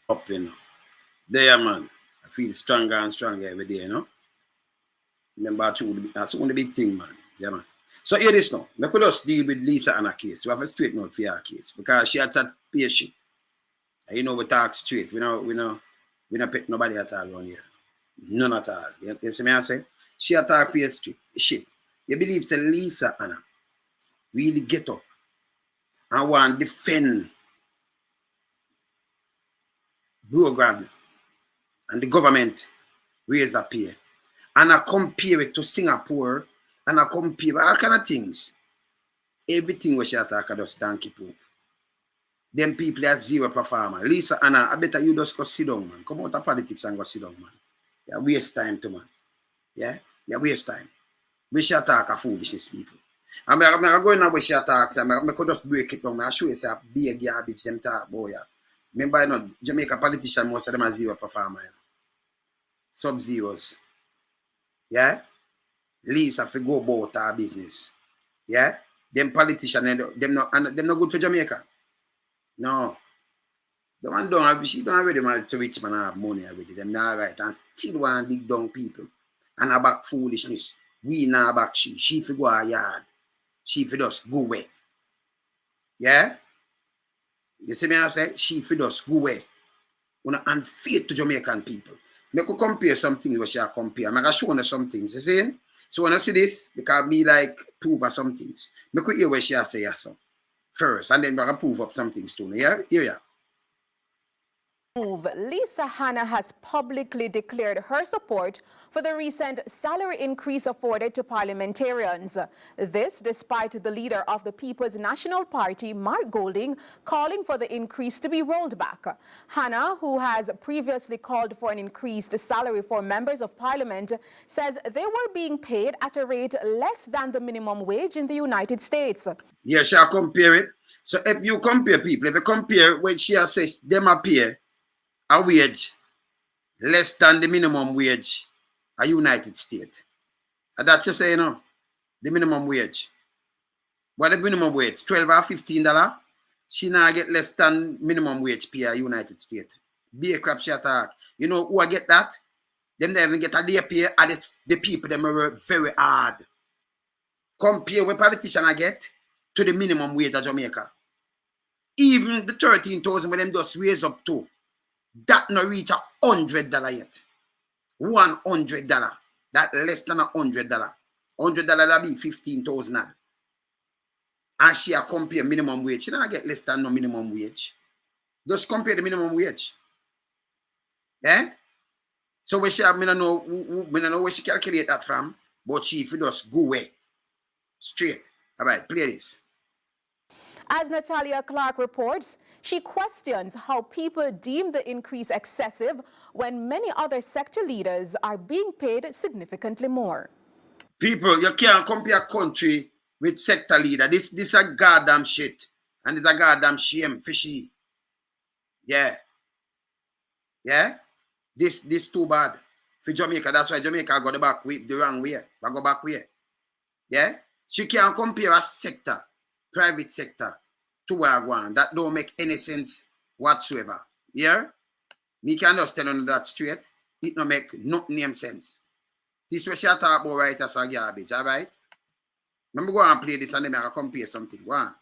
up, you know. There, man. I feel stronger and stronger every day, you know. Remember, that's one of the big thing, man. Yeah, man. So here this now. We could just deal with Lisa and her case. We have a straight note for her case because she had to pay shit. And you know we talk straight. We not pick nobody at all around here. None at all. You see me I say? She had to pay straight shit. You believe say Lisa Hanna really get up and want to defend program and the government raise a pay. And I compare it to Singapore and I compare all kind of things. Everything we shall talk about just donkey poop. Them people are zero performer. Lisa Hanna, I better you just go sit down, man. Come out of politics and go sit down, man. Yeah, waste time too, man. Yeah? Yeah, waste time. We shall talk of foolishness, people. I'm going now we shall talk. I could just break it down. I show you say big garbage them talk about, yeah. Remember, you know, Jamaica politicians, most of them are zero performer. You know? Sub-zeros. Yeah? Lisa have to go about our business. Yeah? Them politicians, them not good for Jamaica. No. The one don't have, she don't already man to rich man have money already. Them not right. And still want big dumb people. And about foolishness. We not back she. She fi go her yard. She fi just go away. Yeah? You see me I say? She fi just go away. Una unfair to Jamaican people. Me could compare some things what she compare. I'm gonna show you some things. You see? So when I see this, because me like prove her some things. Me could hear what she say so. First, and then we're gonna prove up some things too. Yeah? Here. Lisa Hanna has publicly declared her support for the recent salary increase afforded to parliamentarians. This despite the leader of the People's National Party, Mark Golding, calling for the increase to be rolled back. Hanna, who has previously called for an increased salary for members of parliament, says they were being paid at a rate less than the minimum wage in the United States. Yeah, shall compare it. So if you compare people, if you compare what she says, them appear a wage less than the minimum wage a United States. And that's just saying, you know, the minimum wage. What the minimum wage? $12 or $15? She now get less than minimum wage pay a United States. Be a crap she attack. You know who I get that? Them they even get a day pay and it's the people them work very hard. Compare what politician I get to the minimum wage of Jamaica. Even the 13,000 when them just raise up to. That not reach $100 yet. $100. That less than $100. $100 that be 15,000. And she a compare minimum wage. She not get less than no minimum wage. Just compare the minimum wage. Eh? So we she have, me don't know where she calculate that from, but she if you just go away. Straight. All right, play this. As Natalia Clark reports, she questions how people deem the increase excessive when many other sector leaders are being paid significantly more. People, you can't compare country with sector leader. This a goddamn shit. And it's a goddamn shame for she. Yeah. Yeah? This too bad. For Jamaica, that's why Jamaica got the wrong way. I go back way. Yeah? She can't compare a sector, private sector, to where one. That don't make any sense whatsoever. Yeah? Me can just tell you that straight. It don't make no name sense. This is what she talk about right as a garbage, alright? Let me go and play this and then I can compare something. Go on.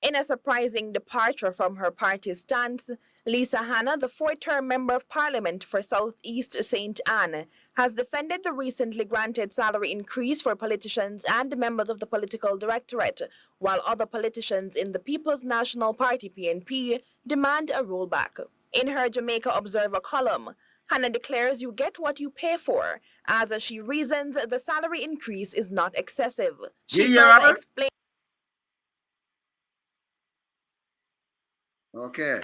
In a surprising departure from her party's stance, Lisa Hanna, the fourth-term Member of Parliament for South East St. Anne, has defended the recently granted salary increase for politicians and members of the Political Directorate, while other politicians in the People's National Party (PNP) demand a rollback. In her Jamaica Observer column, Hanna declares you get what you pay for, as she reasons the salary increase is not excessive. She further explains. Okay.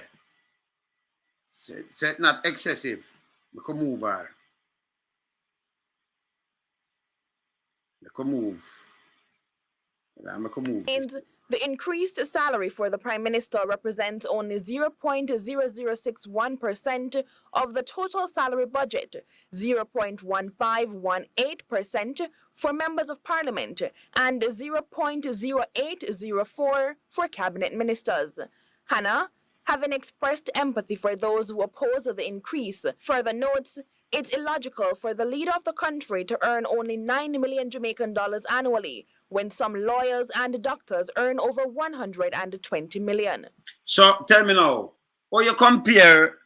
Say not excessive. We can move her. We can move. The increased salary for the Prime Minister represents only 0.0061% of the total salary budget, 0.1518% for members of Parliament, and 0.0804 for cabinet ministers. Hanna, having expressed empathy for those who oppose the increase. Further notes, it's illogical for the leader of the country to earn only 9 million Jamaican dollars annually, when some lawyers and doctors earn over 120 million. So tell me now, how you compare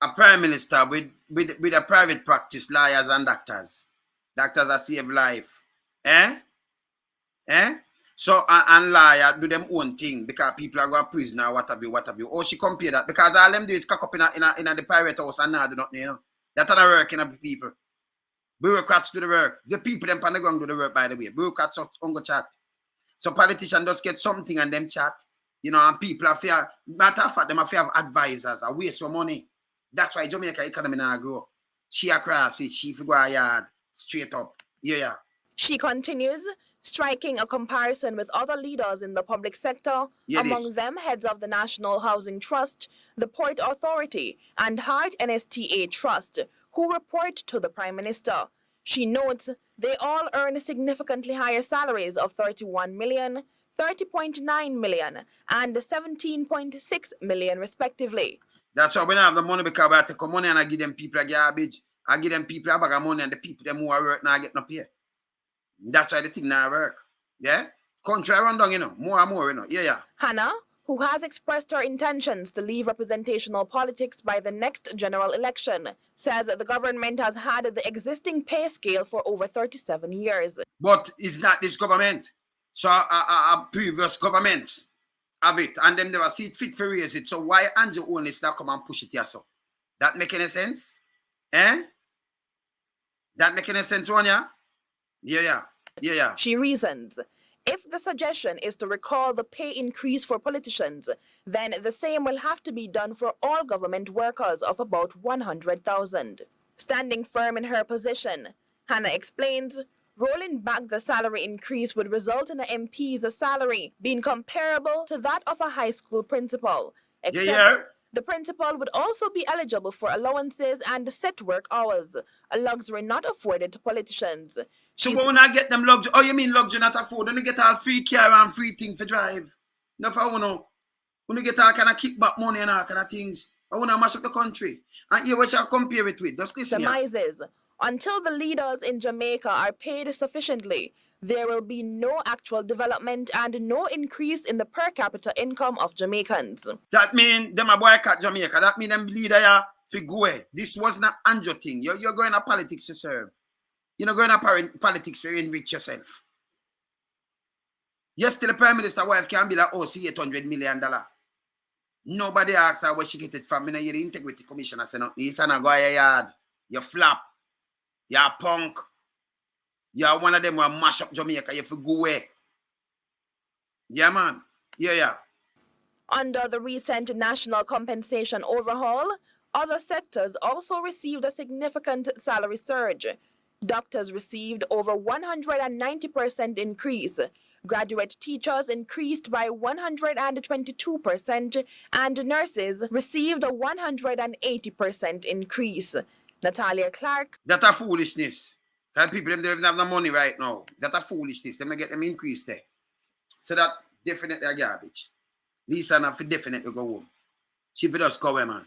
a prime minister with a private practice lawyers and doctors? Doctors that save life. So and lawyer do them own thing because people are going to prison or what have you. Or she compare that because all them do is cock up in the private house and not do nothing, you know. That's not working of the people. Bureaucrats do the work. The people them on the ground do the work, by the way. Bureaucrats don't go chat. So politicians just get something and them chat. You know, and people are fair. Matter of fact, them are fair of advisors. A waste of money. That's why Jamaica economy now grow. She across it. She figure a yard straight up. Yeah. She continues, striking a comparison with other leaders in the public sector, among them heads of the National Housing Trust, the Port Authority, and Hart NSTA Trust, who report to the Prime Minister. She notes they all earn significantly higher salaries of 31 million, 30.9 million, and 17.6 million respectively. That's why when I have the money, because I take money and I give them people a garbage. I give them people a bag of money and the people them who are work now get no pay. That's why the thing now work. Yeah? Country run down, you know. More and more, you know. Yeah. Hanna, who has expressed her intentions to leave representational politics by the next general election, says that the government has had the existing pay scale for over 37 years. But it's not this government. So previous governments have it, and them never see it fit for raise it. So why Andrew only start come and push it here so? That make any sense? That make any sense, Wanya? Yeah. She reasons, if the suggestion is to recall the pay increase for politicians, then the same will have to be done for all government workers of about 100,000. Standing firm in her position, Hanna explains, rolling back the salary increase would result in an MP's salary being comparable to that of a high school principal, except the principal would also be eligible for allowances and set work hours, a luxury not afforded to politicians. So when I get them luxury, oh, you mean luxury not afford? When you get all free car and free thing for drive. No, for when you get all kind of kickback money and all kind of things, I want to mash up the country. And here, what shall I compare it with? Just listen. Surmises, until the leaders in Jamaica are paid sufficiently, there will be no actual development and no increase in the per capita income of Jamaicans. That mean them a boycott Jamaica. That mean them leader ya fi go away. This wasn't an Andrew thing. You're going to politics to serve. You're not going to politics to enrich yourself. Yes, the Prime Minister wife can be like, oh, see $800 million. Nobody asks her where she get it from. You know, you're the Integrity Commissioner say nothing. It's not go your yard. You flap. You're a punk. You're one of them who mash up Jamaica. You have to go away. Yeah, man. Yeah. Under the recent national compensation overhaul, other sectors also received a significant salary surge. Doctors received over 190% increase. Graduate teachers increased by 122%, and nurses received a 180% increase. Natalia Clark. That's a foolishness. Because people them don't have the money right now. That's a foolishness. They may get them increase there. So that definitely a garbage. Lisa now for definitely go home. She for just go away, man.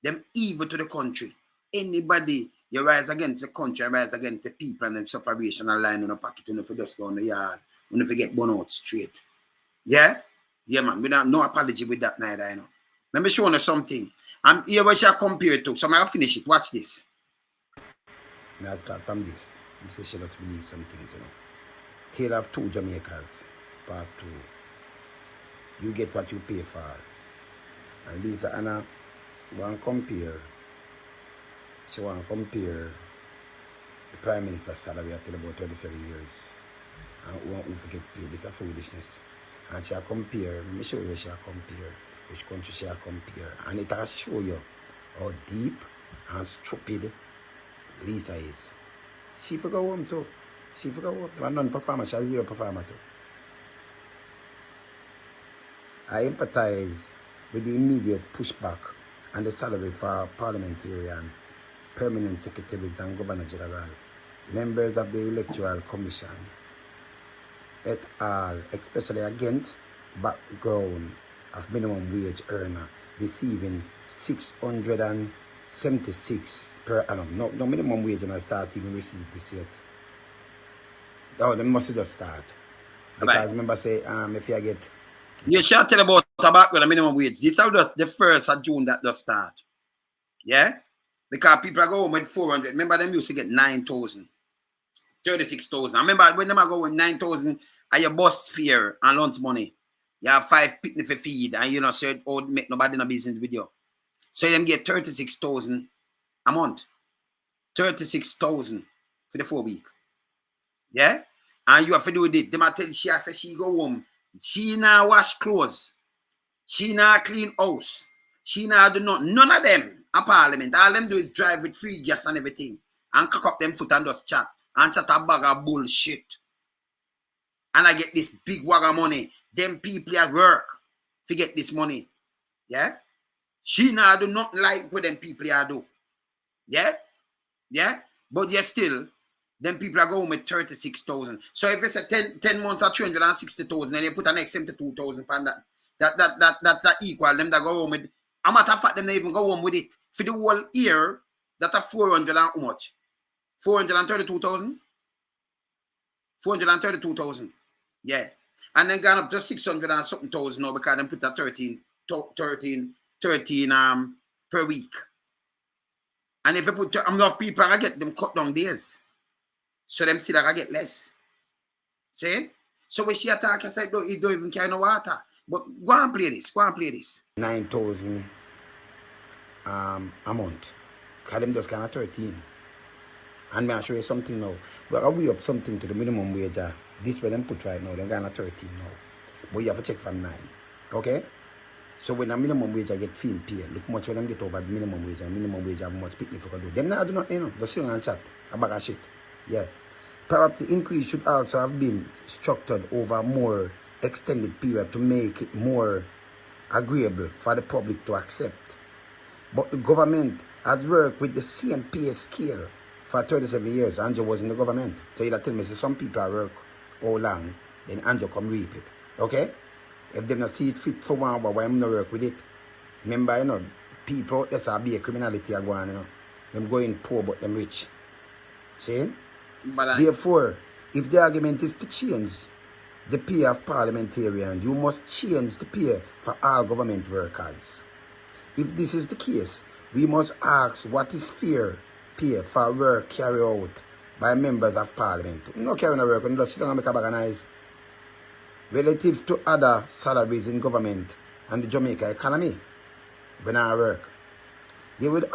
Them evil to the country. Anybody you rise against the country and rise against the people and them separation and line in a pocket and if you just go on the yard. When if you get bunout straight. Yeah? Yeah, man. We don't have no apology with that neither, you know. Let me show you something. I'm here where shall compare it to. So I'm going to finish it. Watch this. And I'll start from this. I'm saying she just release some things, you know. Tale of Two Jamaicas, part 2. You get what you pay for. And Lisa Hanna want to compare. She want to compare the Prime Minister's salary until about 27 years. And who forget pay. This is a foolishness. And she'll compare. Let me show you where she'll compare. Which country she'll compare. And it will show you how deep and stupid Lisa is. She forgot home too. She forgot home. One non-performer, she's a zero performer too. I empathize with the immediate pushback and the salary for parliamentarians, permanent secretaries and Governor General, members of the Electoral Commission, et al., especially against the background of minimum wage earner. receiving 676 per annum. No minimum wage and I start even receive this yet. Oh, they must just start. Because remember say if you get you should tell about tobacco the minimum wage. This is just the 1st of June that does start. Yeah? Because people are going with 400. Remember them used to get 9,000. 36,000. I remember when them are going 9,000 at your bus fare and lunch money. You have 5 picnic for feed and you know so it would make nobody no business with you. So them get 36,000 a month. 36,000 for the 4 week. Yeah? And you have to do with it. Them I tell she say she go home. She now wash clothes. She now clean house. She now do not none of them a parliament. All them do is drive with free gas and everything. And cock up them foot and just chat. And chat a bag of bullshit. And I get this big wag of money. Them people at work forget this money. Yeah? She now do not like what them people are do. Yeah? Yeah? But yet still, them people are going with 36,000. So if it's a 10 months or 360,000, then you put an next 72,000 pound that equal them that go home with. A matter of fact, them they even go home with it. For the whole year, that are 400 and how much? 432,000? 432,000. Yeah. And then gone up to 600 and something thousand now because them put that 13 per week. And if you put enough people, I get them cut down days. So them still I get less. See? So when she attack, I said, you don't even carry no water. But go and play this. Go and play this. 9,000 a month. Because them just kind of 13. And may I show you something now. But I'll up something to the minimum wage. This way them put right now. They're kind of 13 now. But you have to check from 9. Okay? So when a minimum wage I get film pay, look how much when them get over the minimum wage and minimum wage how much picnic for do. Them now do not, just sit and chat. A bag of shit. Yeah. Perhaps the increase should also have been structured over a more extended period to make it more agreeable for the public to accept. But the government has worked with the same pay scale for 37 years. Andrew was in the government. So you tell me, so some people are work all long, then Andrew come reap it. Okay? If they not see it fit for one, but why I'm not work with it? Remember, people out there be a criminality are going, Them going poor, but them rich. See? Therefore, if the argument is to change the pay of parliamentarians, you must change the pay for all government workers. If this is the case, we must ask what is fair pay for work carried out by members of parliament. No carrying a work, you just sit down and make a bag of noise. Relative to other salaries in government and the Jamaica economy, when I work, there would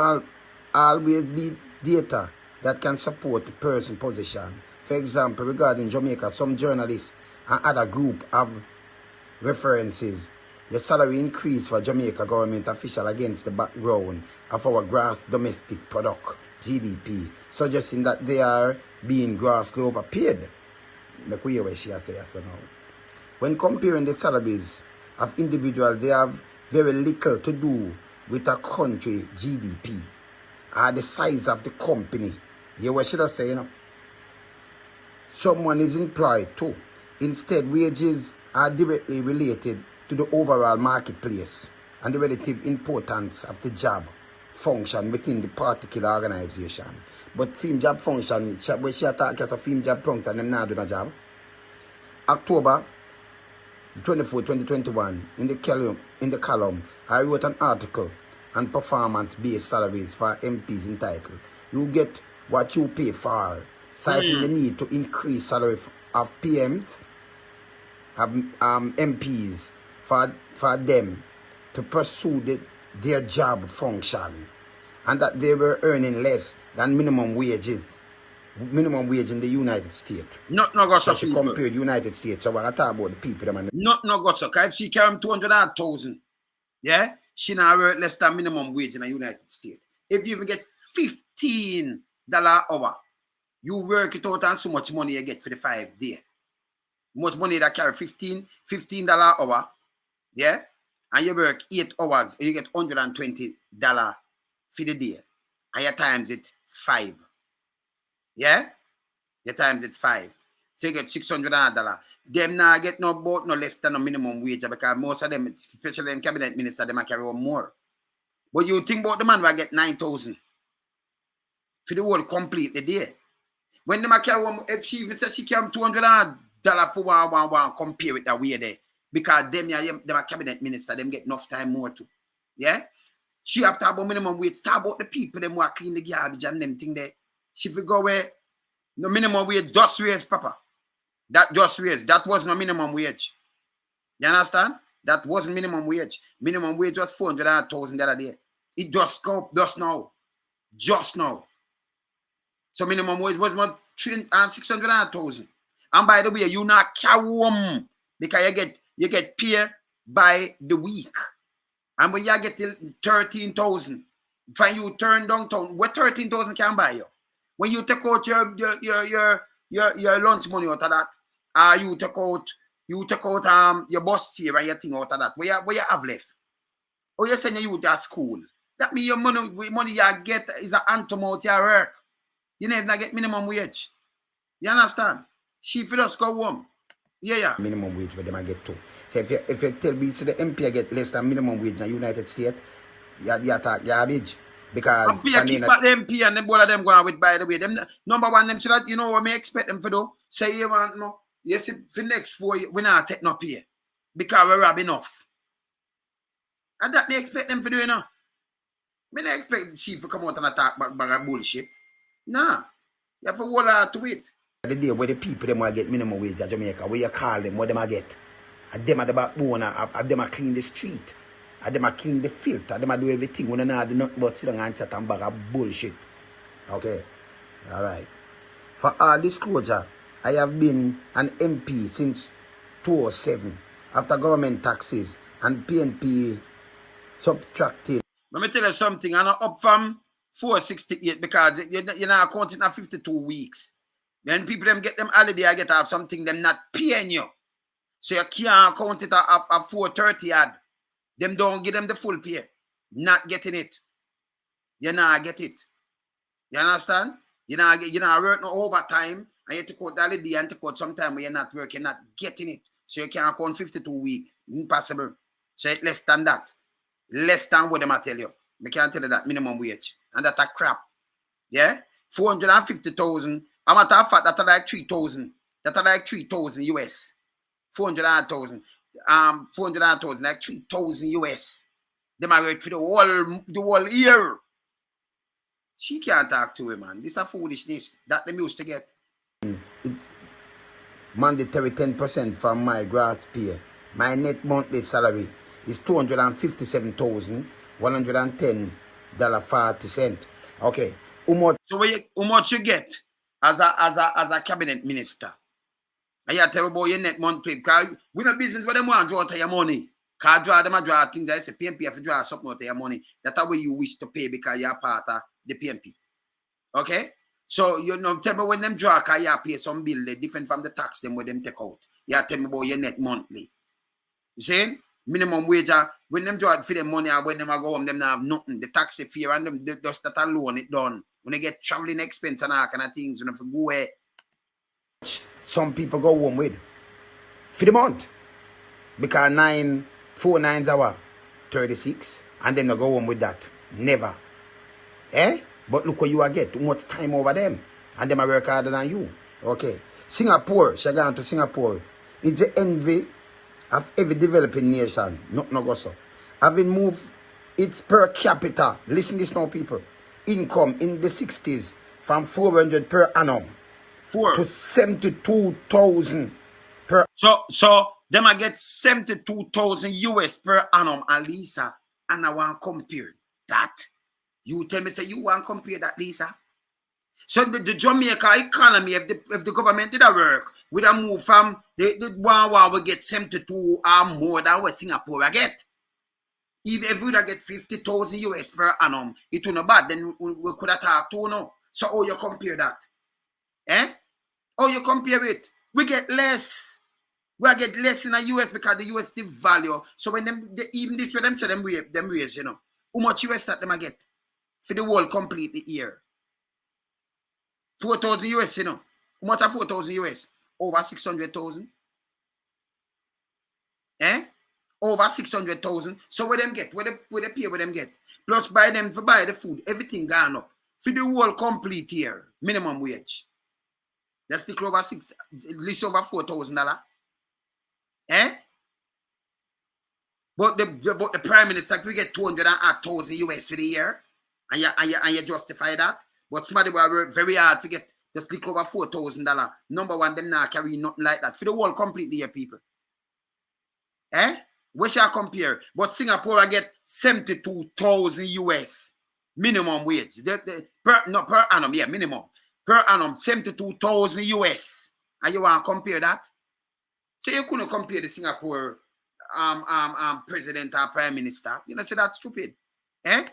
always be data that can support the person's position. For example, regarding Jamaica, some journalists and other group have references. The salary increase for Jamaica government official against the background of our gross domestic product, GDP, suggesting that they are being grossly overpaid. Look where she has said so now. When comparing the salaries of individuals, they have very little to do with a country GDP or the size of the company. You what should I say, Someone is employed too. Instead, wages are directly related to the overall marketplace and the relative importance of the job function within the particular organization. But film job function, when she attack as a film job function, them not doing a job. October 24, 2021, in the column, I wrote an article on performance-based salaries for MPs entitled, "You Get What You Pay For," citing the need to increase salary of PMs, MPs, for them to pursue their job function, and that they were earning less than minimum wage in the United States. Not got So so she people. compared United States. So what I talk about the people them and Not got so. If she carry 200,000, yeah, she now work less than minimum wage in the United States. If you even get $15 hour, you work it out and so much money you get for the 5 days. Much money that carry $15 hour, yeah, and you work 8 hours, and you get $120 for the day, and you times it 5, yeah, you times it 5, So you get $600. Them now get no less than a minimum wage because most of them, especially in cabinet minister, them carry on more. But you think about the man will get 9,000 for the whole complete the day. When them carry on, if she says she can $200 for one compare with that way there. Because them cabinet minister, them get enough time more too. Yeah? She have to have a minimum wage. Talk about the people them who are clean the garbage and them thing there. She will go where no minimum wage just raise, Papa. That just raised. That was no minimum wage. You understand? That wasn't minimum wage. Minimum wage was 400,000 the other day. It just go up just now. Just now. So minimum wage was about 600,000. And by the way, you not carry home because you get paid by the week. And when you get 13,000, when you turn downtown, what 13,000 can buy you? When you take out your lunch money out of that, you take out your bus here and your thing out of that. Where you have left? Or you send you to school. That means your money you get is an anthem out your work. You never get minimum wage. You understand? She feel us go home. Yeah. Minimum wage where they might get to. So if you tell me so the MP get less than minimum wage in the United States, you talk garbage. Because keep back the MP and them both of them go out with, by the way. Them number one, them should have, you know what me expect them for do? Say you want no. You see for next 4 years, we not take no pay. Because we have enough. And that me expect them for do, you know. Me not expect the chief to come out and attack back bullshit. Nah. You have to hold on to it. The day where the people them will get minimum wage in Jamaica, where you call them, what them I get. And them at the backbone, and them I clean the street. And them I clean the filth. And them I do everything. When I do nothing but sit down and chat and bag of bullshit. Okay. Alright. For all disclosure, I have been an MP since 2007. After government taxes and PNP subtracted. Let me tell you something. I'm up from 468 because you're not counting at 52 weeks. When people them get them holiday, I get to have something them not paying you. So you can't count it at 430 odd. Them don't give them the full pay. Not getting it. You not get it. You understand? You not work no overtime and you take out the holiday and take out sometime when you're not working, not getting it. So you can't count 52 weeks. Impossible. So it's less than that. Less than what them I tell you. I can't tell you that minimum wage. And that's a crap. Yeah? 450,000. I'm at a fact that are like 3,000. That are like 3,000 US. 400,000. 400,000, like 3,000 US. They might wait for the whole year. She can't talk to him, man. This is a foolishness that them used to get. It's mandatory 10% from my grass pay. My net monthly salary is $257,110.40. Okay. So how much you get as a cabinet minister? And you tell about your net monthly because we not business where them want to draw out your money. Because draw things that say PMP have to draw something out of your money. That's how you wish to pay because you're part of the PMP. Okay? So you know, tell me when them draw because you pay some bill different from the tax them where them take out. You tell me about your net monthly. You see? Minimum wage, when them draw for them money and when them go home, them not have nothing. The tax fee and them just that alone it done. When they get traveling expense and all kind of things, you know, for go away. Some people go home with for the month. Because 4 9 hours, 36, and then they go home with that. Never. Eh? But look what you are get. Too much time over them. And them are work harder than you. Okay. Singapore, she gone to Singapore. It's the envy of every developing nation. No go so. Having moved its per capita, listen this now people, income in the 60s from 400 per annum to 72,000 per. So them I get 72,000 US per annum, and Lisa, and I want to compare that. You tell me say you want to compare that, Lisa? So the Jamaica economy, if the government did a work, would have moved from the one we get 72 or more than what Singapore I get. Even if we would get 50,000 US per annum, it would not bad. Then we could have talked to no. So how you compare that? Eh? How you compare it? We get less. We get less in the US because the US the value. So when even this way them say them raise, you know. How much US that them I get for the whole complete the year? 4,000 US, you know. How much are 4,000 US? over 600,000. Over 600,000. So what them get? What they pay? What them get? Plus buy them for buy the food. Everything gone up. For the whole complete year, minimum wage. That's still over at least over $4,000. But the prime minister we get 208,000 US for the year, and you justify that. But somebody will work very hard to get just little over $4,000. Number one, them not carry nothing like that for the whole complete year, people. We shall compare. But Singapore I get 72,000 US minimum wage. Per annum, yeah, minimum. Per annum, 72,000 US. And you want to compare that? So you couldn't compare the Singapore president or prime minister. You know, say that's stupid. Yeah.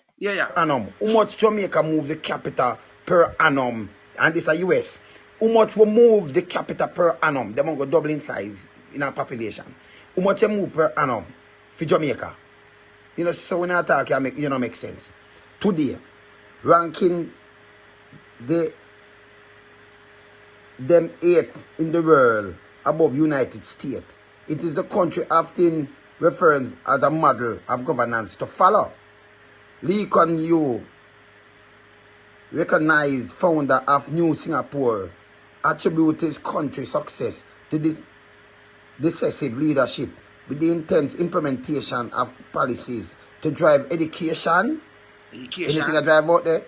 Annum. How much Jamaica move the capital per annum? And this is US. How much will move the capital per annum? They won't go double in size in our population. How much you move per annum for Jamaica? You know, so when I talk, make sense. Today, ranking them 8th in the world above United States. It is the country often referred as a model of governance to follow. Lee Kuan Yew, recognized founder of New Singapore, attribute his country's success to this decisive leadership with the intense implementation of policies to drive education. Anything I drive out there?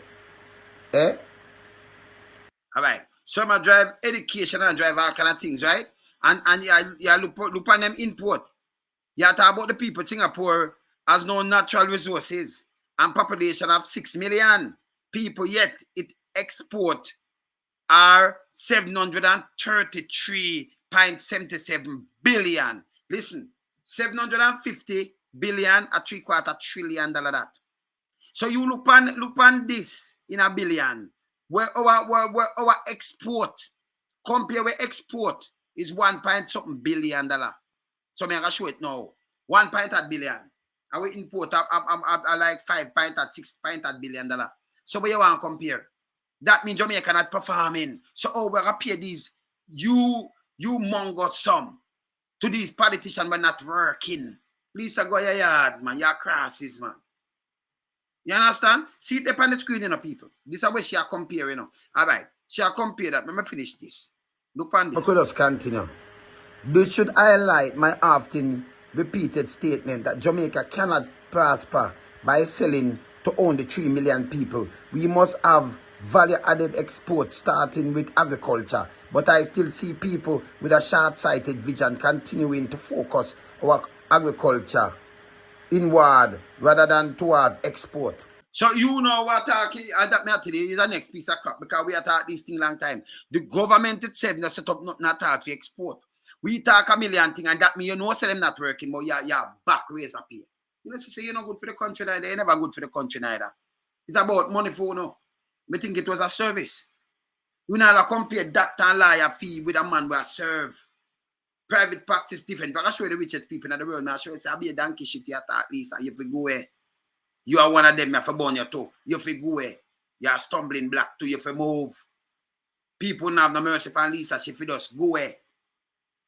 All right. So I drive education and drive all kind of things, right? And you look on them input. You talk about the people in Singapore has no natural resources and population of 6 million people, yet it export are 733.77 billion. Listen, 750 billion, a $750 billion that. So you look on this in a billion, where our export, compare with export, is 1.something billion. So I'm going to show it now. 1.8 billion. And we import like 5.6 billion. So where you want to compare? That means Jamaica not performing. So we're going to pay these you mongo some to these politicians but not working. Lisa, go your yard, man. Your crosses, man. You understand? See it up on the screen, you know, people. This is where she are comparing, you know. All right. She are compare that. Let me finish this. Look on this. Okay, let's continue. This should highlight my often repeated statement that Jamaica cannot prosper by selling to only 3 million people. We must have value-added exports starting with agriculture. But I still see people with a short-sighted vision continuing to focus our agriculture inward rather than towards export. So you know what talking that me today is the next piece of crap because we are talking this thing long time. The government itself not set up not talk for export. We talk a million things and that mean you know say them not working, but yeah back raise up here. You know, say you're not good for the country neither, you're never good for the country neither. It's about money for you know. I think it was a service. You know, I compare doctor and lawyer fee with a man who serve. Private practice different. But I show you the richest people in the world. I show you say I be a donkey shit here at least and you have to go away. You are one of them, you have to burn your toe. You have to go away. You are stumbling black too, you have to move. People don't have no mercy upon Lisa, she fi just go away.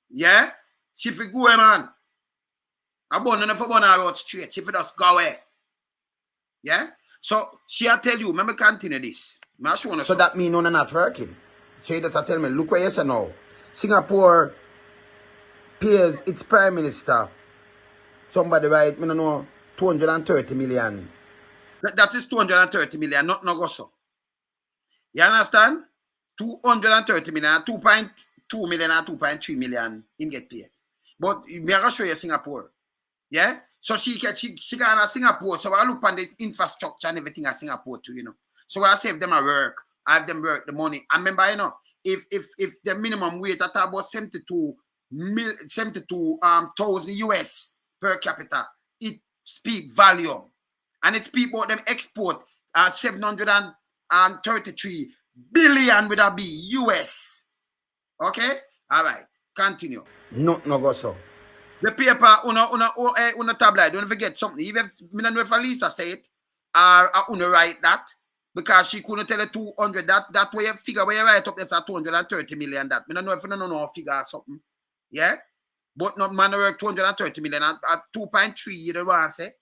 Yeah? She fi go away, man. I burn her for burn her out straight. She fi just go away. Yeah? So she will tell you, let me continue this. So that means none not working. So you just tell me, look what you say now. Singapore pays its prime minister, somebody right, I don't know, 230 million. That is 230 million, not no go so. You understand? 230 million, 2.2 million and 2.3 million him get paid. But me I show you Singapore. Yeah? So she got Singapore, so I look on the infrastructure and everything at Singapore too, you know. So I save them a work, I have them work the money. I remember, you know, if the minimum wage at about 72,000 US per capita, it speak volume. And it speak about them export 733 billion with a B US. Okay? All right. Continue. No go so. The paper, una tabloid, don't forget something. Even if Lisa say it, or una write that, because she couldn't tell her 200. That way you figure where you write up, there's a 230 million that. I don't know if you don't know figure or something. Yeah? But not man work 230 million at 2.3, you don't want to say.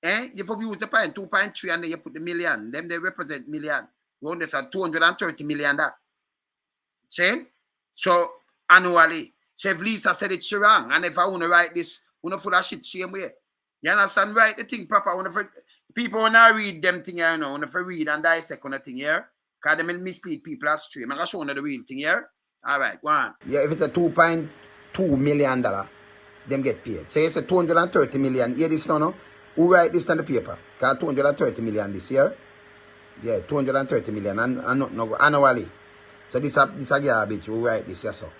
If you use the point 2.3 and then you put the million, them they represent million. You understand 230 million that. See? So annually. So if Lisa said it's wrong, and if I want to write this, I want to put that shit same way. You understand? Write the thing proper. People want to read them thing here, you know, want to read and dissect on the thing here. Because they mislead people astray. I'm going to show you the real thing here. All right, go on. Yeah, if it's a $2.2 million, them get paid. So it's a 230 million. Hear this now, no? Who write this on the paper? Because 230 million this year. Yeah, 230 million and not no annually. So this a garbage who write this, yes, sir.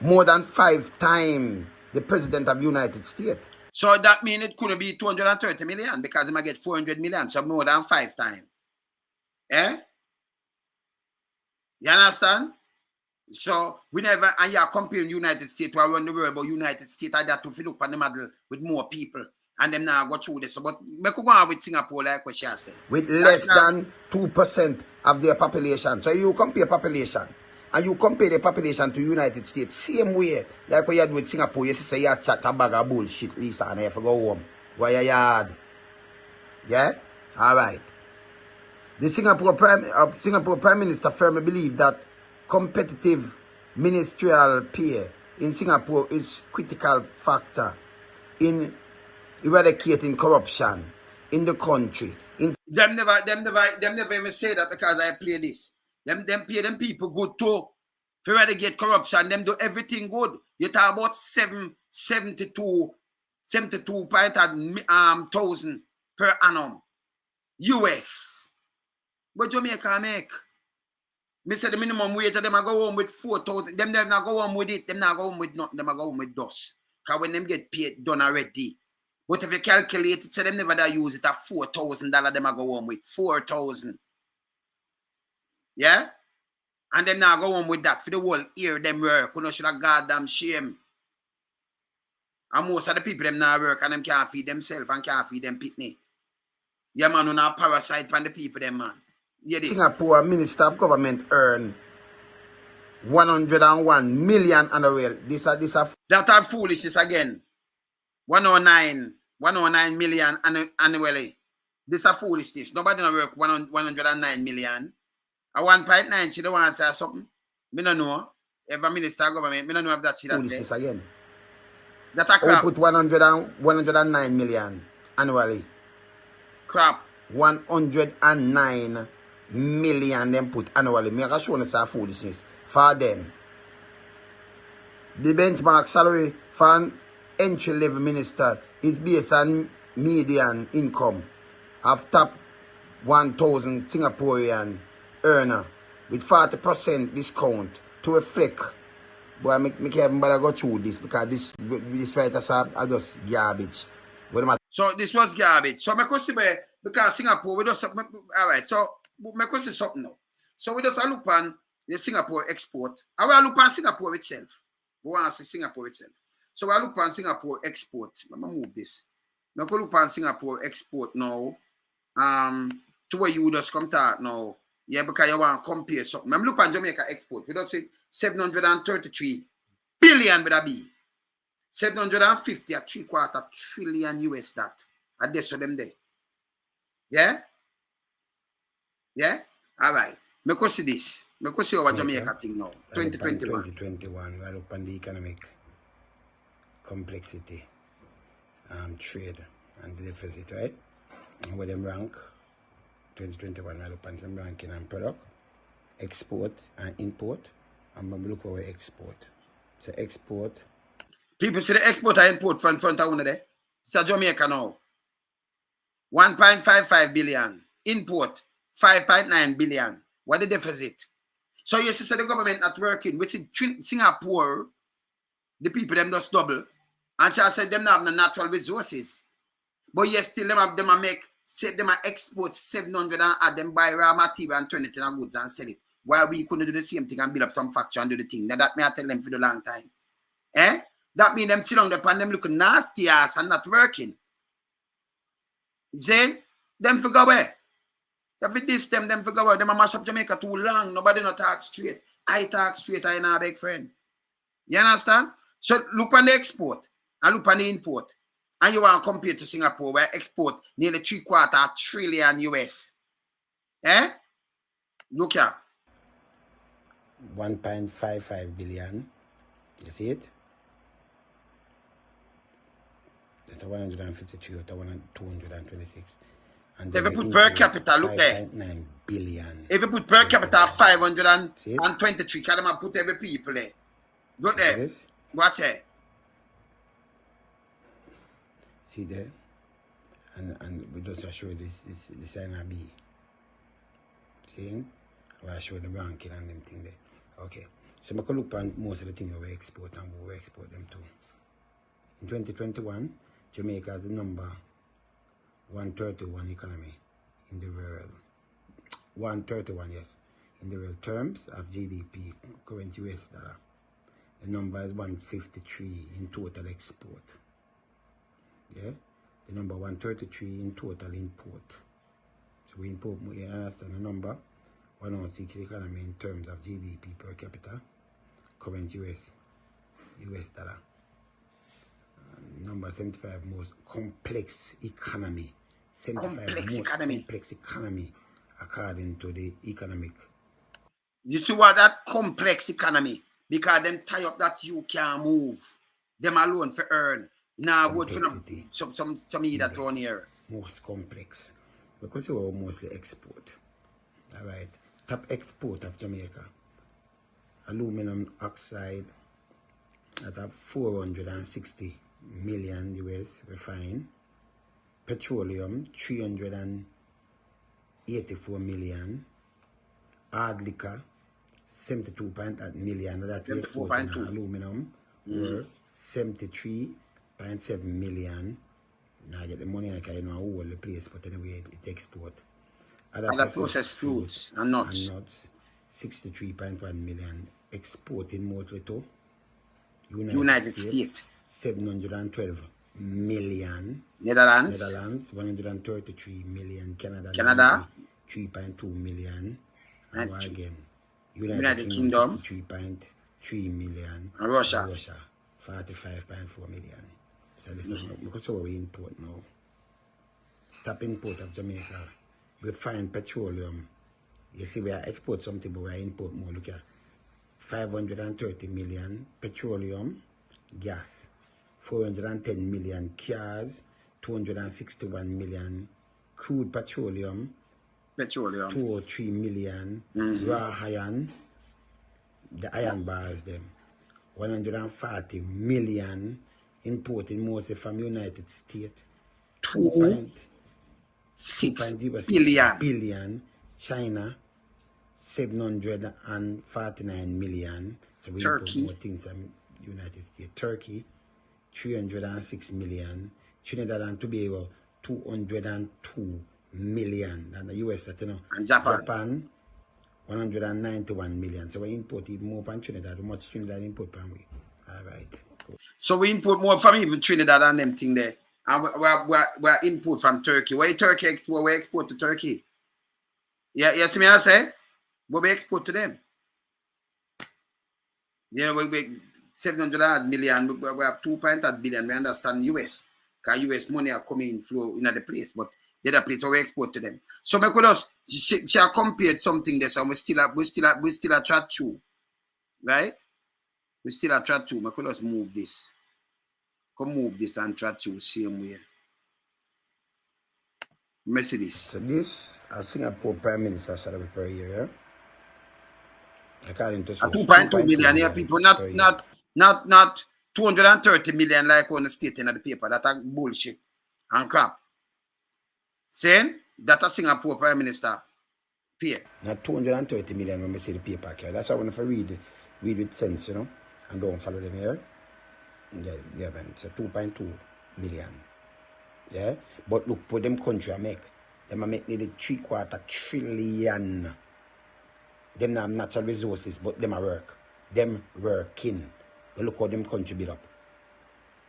More than 5 times the president of the United States. So that means it could be 230 million because they might get 400 million, so more than 5 times. Eh? You understand? So we never, and you're comparing United States to around the world, but United States are that to look on the model with more people. And them now go through this. But we could go on with Singapore like what she said. With less than 2% of their population. So you compare population. And you compare the population to United States, same way, like what you do with Singapore, you say you chat a bag of bullshit, Lisa, and you have to go home. Go your yard. Yeah? Alright. The Singapore Prime Minister firmly believes that competitive ministerial pay in Singapore is critical factor in eradicating corruption in the country. Them never even say that because I play this. Them pay them people good too. If you rather get corruption, them do everything good. You talk about 72,000 per annum. US. But Jamaica make. Me say the minimum wage of them I go home with 4,000. Them not go home with it. Them not go home with nothing. Them I go home with dust. Because when them get paid done already. But if you calculate it, so them never use it at $4,000 them I go home with. 4,000. Yeah? And them now go on with that for the whole year them work. You know, should have goddamn shame. And most of the people them now work and them can't feed themselves and can't feed them pitney. Yeah, man, on a parasite on the people them, man. Yeah, this. Singapore Minister of Government earn 101 million annual. This that are foolishness again. 109 million annually. This are foolishness. Nobody no work 109 million. A 1.9, she don't want to say something. Me don't know. If a minister of government, me don't know if that she does. Foolishness again. That a crap. Put 109 million annually. Crap. 109 million them put annually. Me can show us a foolishness for them. The benchmark salary for an entry-level minister is based on median income of top 1,000 Singaporean earner with 40% discount to reflect. But I can't even bother go through this because this writers are just garbage. So this was garbage. So my question is, because Singapore, we just, all right, so my question is something now. So we just look on the Singapore export. I will look on Singapore itself. We want to see Singapore itself. So I look on Singapore export. I'm going to move this. I'm going to look on Singapore export now. To where you just come to now. Yeah, because you want to compare something. I'm looking at Jamaica export. We don't say 733 billion with a B. 750 at 3/4 trillion US that. And this for them there. Yeah? Yeah? All right. Me go see this. Me go see our Jamaica thing now. 2021. 2021. We look on the economic complexity, trade and the deficit, right? And where them rank. 2021, I look at them ranking and product, export and import. And we look over export. So export. People see the export and import from front of one there. It's a Jamaica now. 1.55 billion. Import 5.9 billion. What the deficit? So you see the government not working. We see Singapore, the people them just double. And she said them not have the natural resources. But yes, still them have them make export 700 and add them buy raw material and turn it into goods and sell it. Why we couldn't do the same thing and build up some factory and do the thing? Now that may I tell them for the long time. Eh? That means them sit down there and them looking nasty ass and not working. Then them figure where. If it this them figure out them a mash up Jamaica too long. Nobody not talk straight. I talk straight, I know a big friend. You understand? So look on the export and look on the import. And you want to compare to Singapore where export nearly $750 billion US. Eh? Look here. 1.55 billion. You see it? That's 153 or 226. And if you put per capita, look there. 5.9 billion. If you put per capita 523, can I put every people there? Look there. Watch it. See there? And we just show this NRB. See? I show the ranking and them thing there. Okay. So I can look at most of the things we export and we export them too. In 2021, Jamaica is the number 131 economy in the world. 131, yes. In the world terms of GDP, current US dollar. The number is 153 in total export. Yeah? The number 133 in total import. So we import, you understand the number? 106 economy in terms of GDP per capita. Current US dollar. Number 75 most complex economy. 75 complex economy according to the economic. You see what that complex economy? Because them tie up that you can't move. Them alone for earn. Now vote for some that run here. Most complex. Because we are mostly export. Alright. Top export of Jamaica. Aluminum oxide at a 460 million US refined. Petroleum 384 million. Hard liquor 72.8 million. That's we exporting aluminum were 73.7 million. Now I get the money like I know all the place, but anyway it's export. Other processed fruits and nuts. 63.1 million. Exporting mostly to United States. 712 million. Netherlands 133 million. Canada 3.2 million. And again, United Kingdom 63.3 million. And Russia 45.4 million. So this is because of what we import now. Top import of Jamaica. We find petroleum. You see, we are export something, but we are import more. Look at 530 million petroleum, gas, 410 million cars, 261 million crude petroleum, 203 million raw iron, the iron bars them, 140 million imported mostly from United States, 2.6 billion, China 749 million. So we import more things from United States. Turkey 306 million. Trinidad and Tobago 202 million. And the US that you know. And Japan 191 million. So we import even more from Trinidad. How much Trinidad import from we? Alright. Cool. So we import more from even Trinidad and them thing there. And we import from Turkey. Why Turkey export? We export to Turkey. Yeah, you see me I say? What we export to them? You know, we 700 million, we have 2.8 billion, we understand US. Because US money are coming in flow in other place, but the other place where we export to them. So we could just she compared something there, so we still a chat through. Right? We still a chat through. We could just move this. Come move this and chat through same way. Mercedes. So this, I Singapore Prime Minister salary per year. According to 2.2 million here people, not 230 million like on the state in the paper. That's a bullshit and crap. Saying that a Singapore Prime Minister pay. Not 230 million when we see the paper. That's why I want to read with sense, you know, and don't follow them here. Yeah, man. It's a 2.2 million. Yeah, but look, for them country I make nearly 3/4 trillion. Them not have natural resources, but them are work. Them working. But look how them country build up.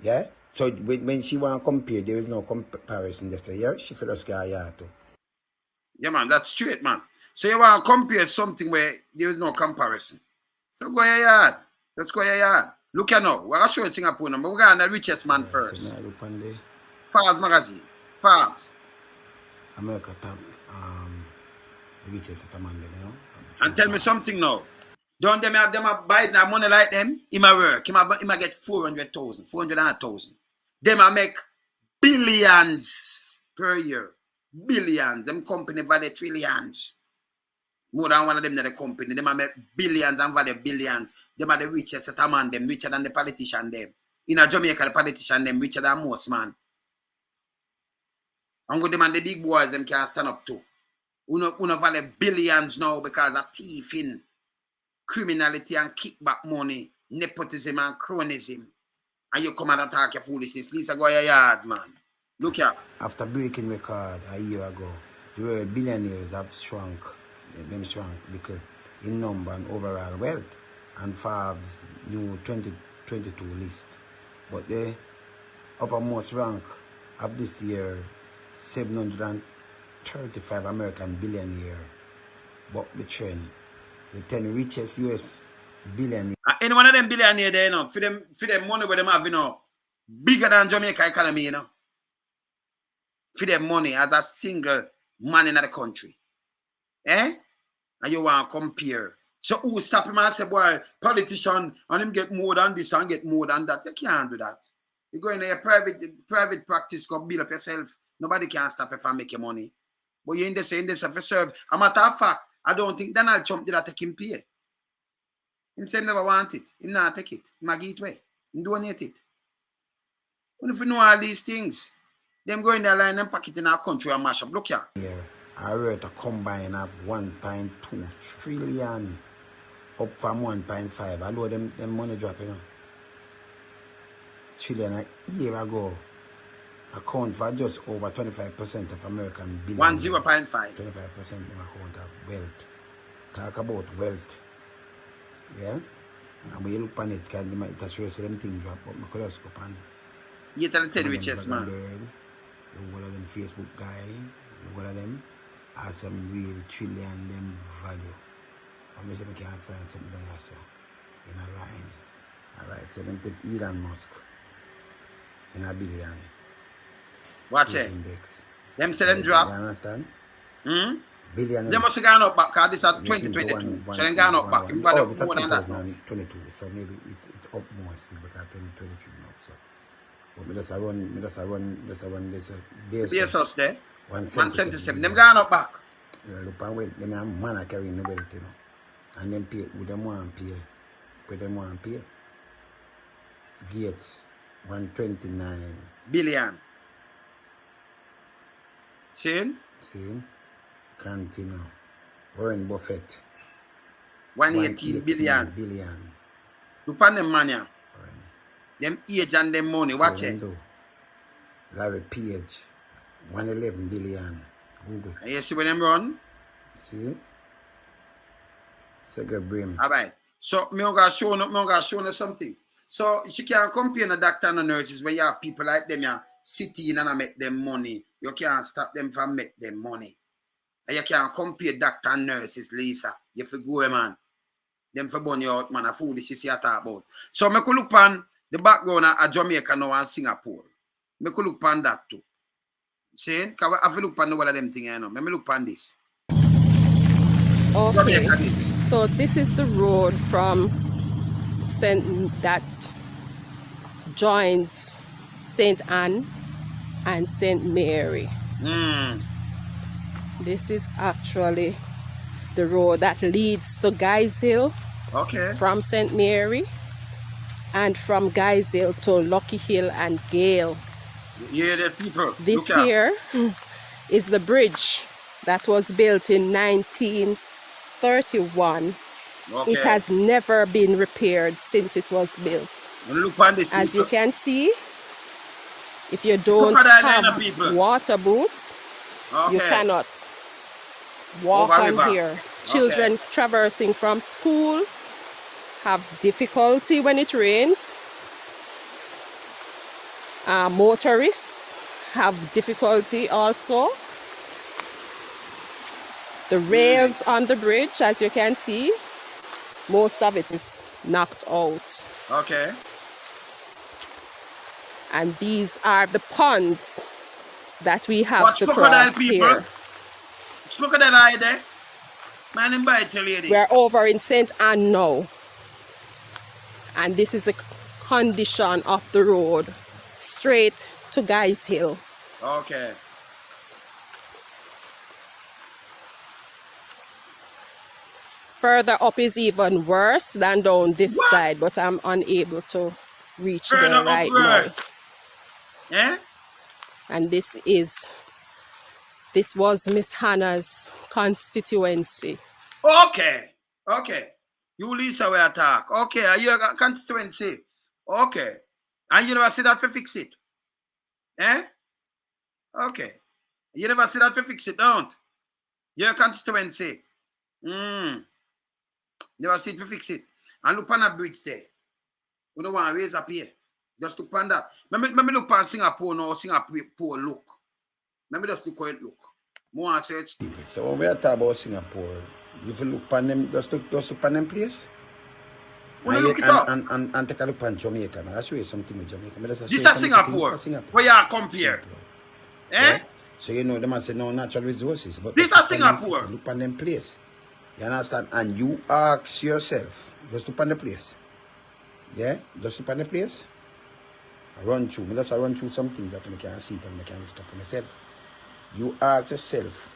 Yeah? So when she want to compare, there is no comparison. Just say, yeah, she feel just too. Yeah, man, that's straight, man. So you want to compare something where there is no comparison. So go your yard. Let's go your yard. Look at now. We're showing Singapore number. We're going to the richest man first. So now look on the Forbes magazine. Forbes. America top the richest among them, you know. And tell me something now. Don't them have them buy that money like them? He might work. He might get 400,000, 400,000. Them a make billions per year. Billions. Them company value trillions. More than one of them in the company. Them a make billions and value billions. Them are the richest among them, richer than the politician them. In a Jamaica, the politician them richer than most, man. And with them and the big boys, them can stand up too. Uno value billions now because of thieving, criminality and kickback money, nepotism and cronyism. And you come and attack your foolishness. Lisa, go your yard, man. Look here. After breaking record a year ago, the world billionaires have shrunk. Them shrunk little in number and overall wealth. And Forbes' new 2022 list. But the uppermost rank of this year, 735 American billionaires. But the trend, the 10 richest US billionaires. Any one of them billionaires there, you know, for them money where them have, you know, bigger than Jamaica economy, you know. For them money as a single man in the country. Eh? And you want to compare. So who stop him and say, boy, politician, and him get more than this and get more than that. You can't do that. You go in a private practice, go build up yourself. Nobody can stop you from making money. But you in this for serve. A matter of fact, I don't think Donald Trump did that take him pay. Him say him never want it. Him not take it. Him a give it away. Him donate it. And if you know all these things, them go in their line and pack it in our country and mash up. Look here. Yeah, I read a combine of 1.2 trillion up from 1.5. I know them money drop, you know. Trillion a year ago account for just over 25% of American billion. 10.5. 25% in account of wealth. Talk about wealth. Yeah? And when you look on it, it show you them things drop, but I could just go on. You tell the richest man. The one of them Facebook guy, the one of them has some real trillion them value. I'm just going to find something there, so in a line. Alright, so then put Elon Musk in a billion. Watch it. Index. Them say them drop. You understand? Billion. They must have gone up back because this is 2022. So they gone up back. Oh, this is 2022. So maybe it's up more still because 2023 now. So. But me just run this BSS there. 177. Them gone up back. Look and well, them a man are carrying the wealth, you know. And then pay with them one pay. Put them one pay. Gates 129 billion. See? Continue. Warren Buffett 180 billion. Look on them money. Them age and them money. Watch it. Larry Page 111 billion. Google. And you see when them run? See? Second Brim. Alright. So me gonna show you something. So you can't compare the doctor and the nurses when you have people like them here sitting and make them money. You can't stop them from make them money. And you can't compare doctor and nurses, Lisa. You have to go, man. Them for burn you out, man. A foolish you see I talk about. So me could look on the background of Jamaica now and Singapore. Me could look on that too. See? Because I have to look on one of them things, you know. Me look on this. Okay. So this is the road from that joins St. Anne and St. Mary. This is actually the road that leads to Guys Hill. Okay. From St. Mary and from Guys Hill to Lucky Hill and Gale. Yeah, the people. This here is the bridge that was built in 1931. Okay. It has never been repaired since it was built. Look on this, as you can see, if you don't have water boots, you cannot walk on here. Children traversing from school have difficulty when it rains. Motorists have difficulty also. The rails on the bridge, as you can see, most of it is knocked out. Okay. And these are the ponds that we have Watch to crocodile cross people. here. Look at that eye there. Man, invite you, lady. We're over in St. Anne now. And this is the condition of the road straight to Guys Hill. Okay. Further up is even worse than down this side, but I'm unable to reach Further there right worse. now. Yeah? And this was Miss Hannah's constituency. Okay. Okay. You Lisa will talk. Okay, are you a constituency? Okay. And you never see that to fix it? Eh? Okay. You never see that to fix it, don't? You're a constituency. Never see it to fix it. And look on a bridge there. You don't want to raise up here. Just look on that. Let me look on Singapore now. Singapore look. Let me just look how it look. More search. So when we are talking about Singapore, if you look on them, just look on them place. And take a look on Jamaica. I'll show you something with Jamaica. This is Singapore. Where you compare. Eh? So you know them and say no natural resources. But this is Singapore. Look on them place. You understand? And you ask yourself, just look on the place. Yeah? Just look on the place. I run through some things that I can see it and I can look it up for myself. You ask yourself,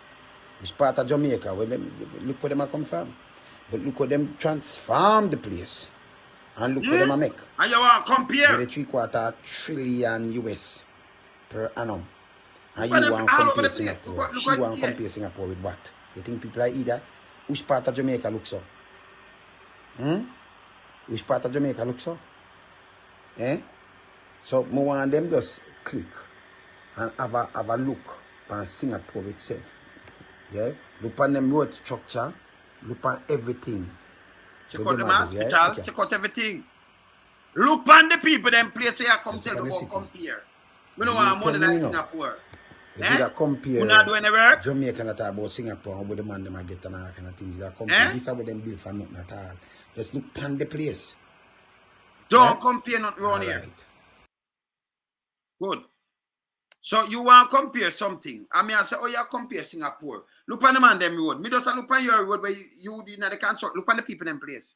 which part of Jamaica, look where them are come from. But look how them transform the place. And look what them are make. And you want to compare? The $750 trillion US per annum. And you want to compare Singapore. She want to compare Singapore with what? You think people like eat that? Which part of Jamaica looks so? Which part of Jamaica looks so? Eh? So I want them just click and have a look on Singapore itself. Yeah? Look on them road structure, look on everything. Check out the hospital, yeah? Okay. Check out everything. Look on the people, them place here come tell you about compare. We don't want more than Singapore. If you compare, we not doing the work. Jamaica not about Singapore, where the man them get and all kind of things. They compare. This is what them build for nothing at all. Just look on the place. Don't compare nothing around here. Good. So you want to compare something. I mean, I say, oh, you compare Singapore. Look on the man them road. Me just look on your road where you did not the construct. Look on the people in place.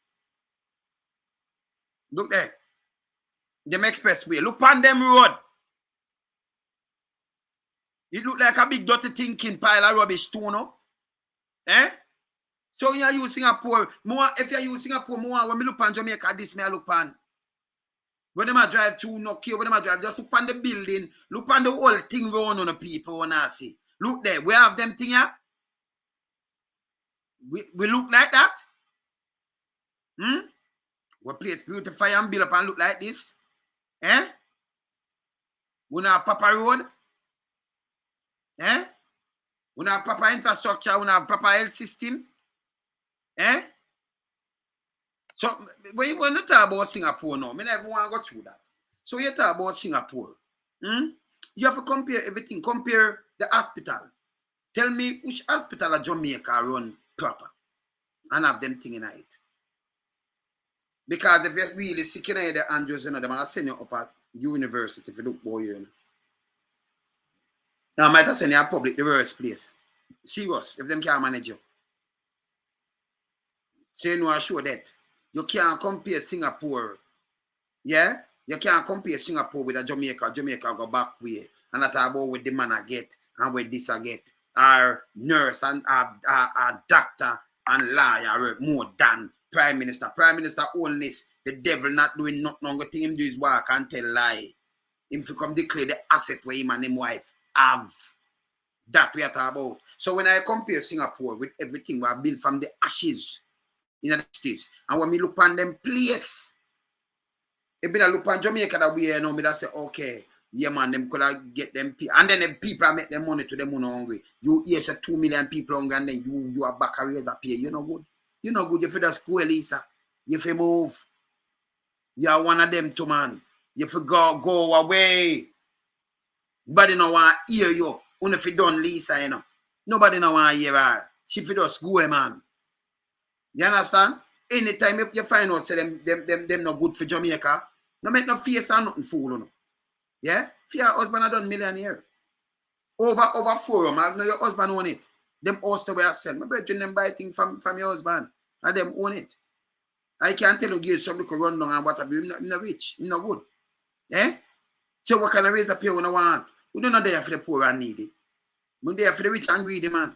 Look there. Them expressway. Look on them road. It look like a big dirty thinking pile of rubbish too, no? Eh? So you are using Singapore. More if you are using Singapore more, when me look on Jamaica, this me I look on. When them a drive through Nokia, when them a drive, just look on the building, look on the whole thing round on the people when I see. Look there, we have them thing here. We look like that. We place beautify and build up and look like this. Eh? We have proper road. Eh? We have proper infrastructure, we have proper health system. Eh? So when you talk about Singapore now, I never want to go through that. So you talk about Singapore. You have to compare everything. Compare the hospital. Tell me which hospital of Jamaica run proper and have them thing in it. Because if you're really sick in the Andrews, you know, they might send you up at university if you look boy, you know. Now, I might have sent you a public, the worst place. Serious, if them can't manage you. So you know, I show that. You can't compare Singapore. Yeah? You can't compare Singapore with a Jamaica. Jamaica go back way. And that's about what the man I get and what this I get. Our nurse and our doctor and lawyer more than Prime Minister. Prime Minister onless. The devil not doing nothing wrong with him do his work and tell lie. Him to come declare the asset where him and his wife have. That we are talking about. So when I compare Singapore with everything we have built from the ashes in the cities, and when we look on them place, if I look on Jamaica that we know, me that say, okay, yeah man, them could get them and then the people make them money to them money hungry. You hear say 2 million people hungry and then you are back a raise up here. You know good. You know good. You feel the school, Lisa. You feel move. You are one of them too, man. You feel go away. Nobody no want to hear you. Only if you done Lisa, you know. Nobody no want to hear her. She for just go, man. You understand? Anytime you find out say them not good for Jamaica, no make no face or nothing fool, no. Yeah? For your husband I done millionaire. Over 4 man, no your husband own it. Them house to where sell. My brethren them buy things from your husband. And them own it. I can't tell you give some little run down and what have you. I'm not rich. I'm not good. Eh? So what kind of raise the pay when I want? We don't know there for the poor and needy. We're there for the rich and greedy, man.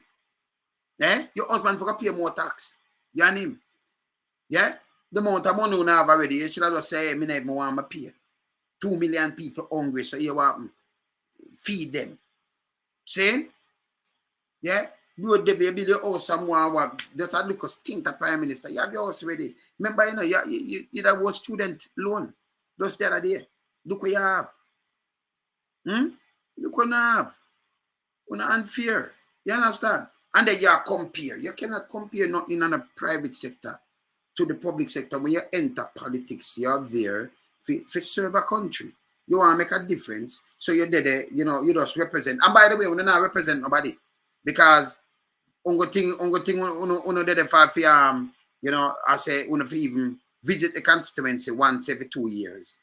Eh? Your husband for to pay more tax. You and him. Yeah? The amount of money you have already, you should have just say, me never want to pay. 2 million people hungry, so you want feed them. See? Yeah? You build your house someone, just a look stink at Prime Minister. You have your house ready. Remember, you know, you that was student loan. Just the other day. Look what you have. Look what you have. You're not unfair. You understand? And then you compare. You cannot compare nothing in a private sector to the public sector. When you enter politics, you're there to serve a country. You want to make a difference. So you're there, you know, you just represent. And by the way, we don't represent nobody. Because ungo thing uno there for you know, I say uno for even visit the constituency once every 2 years.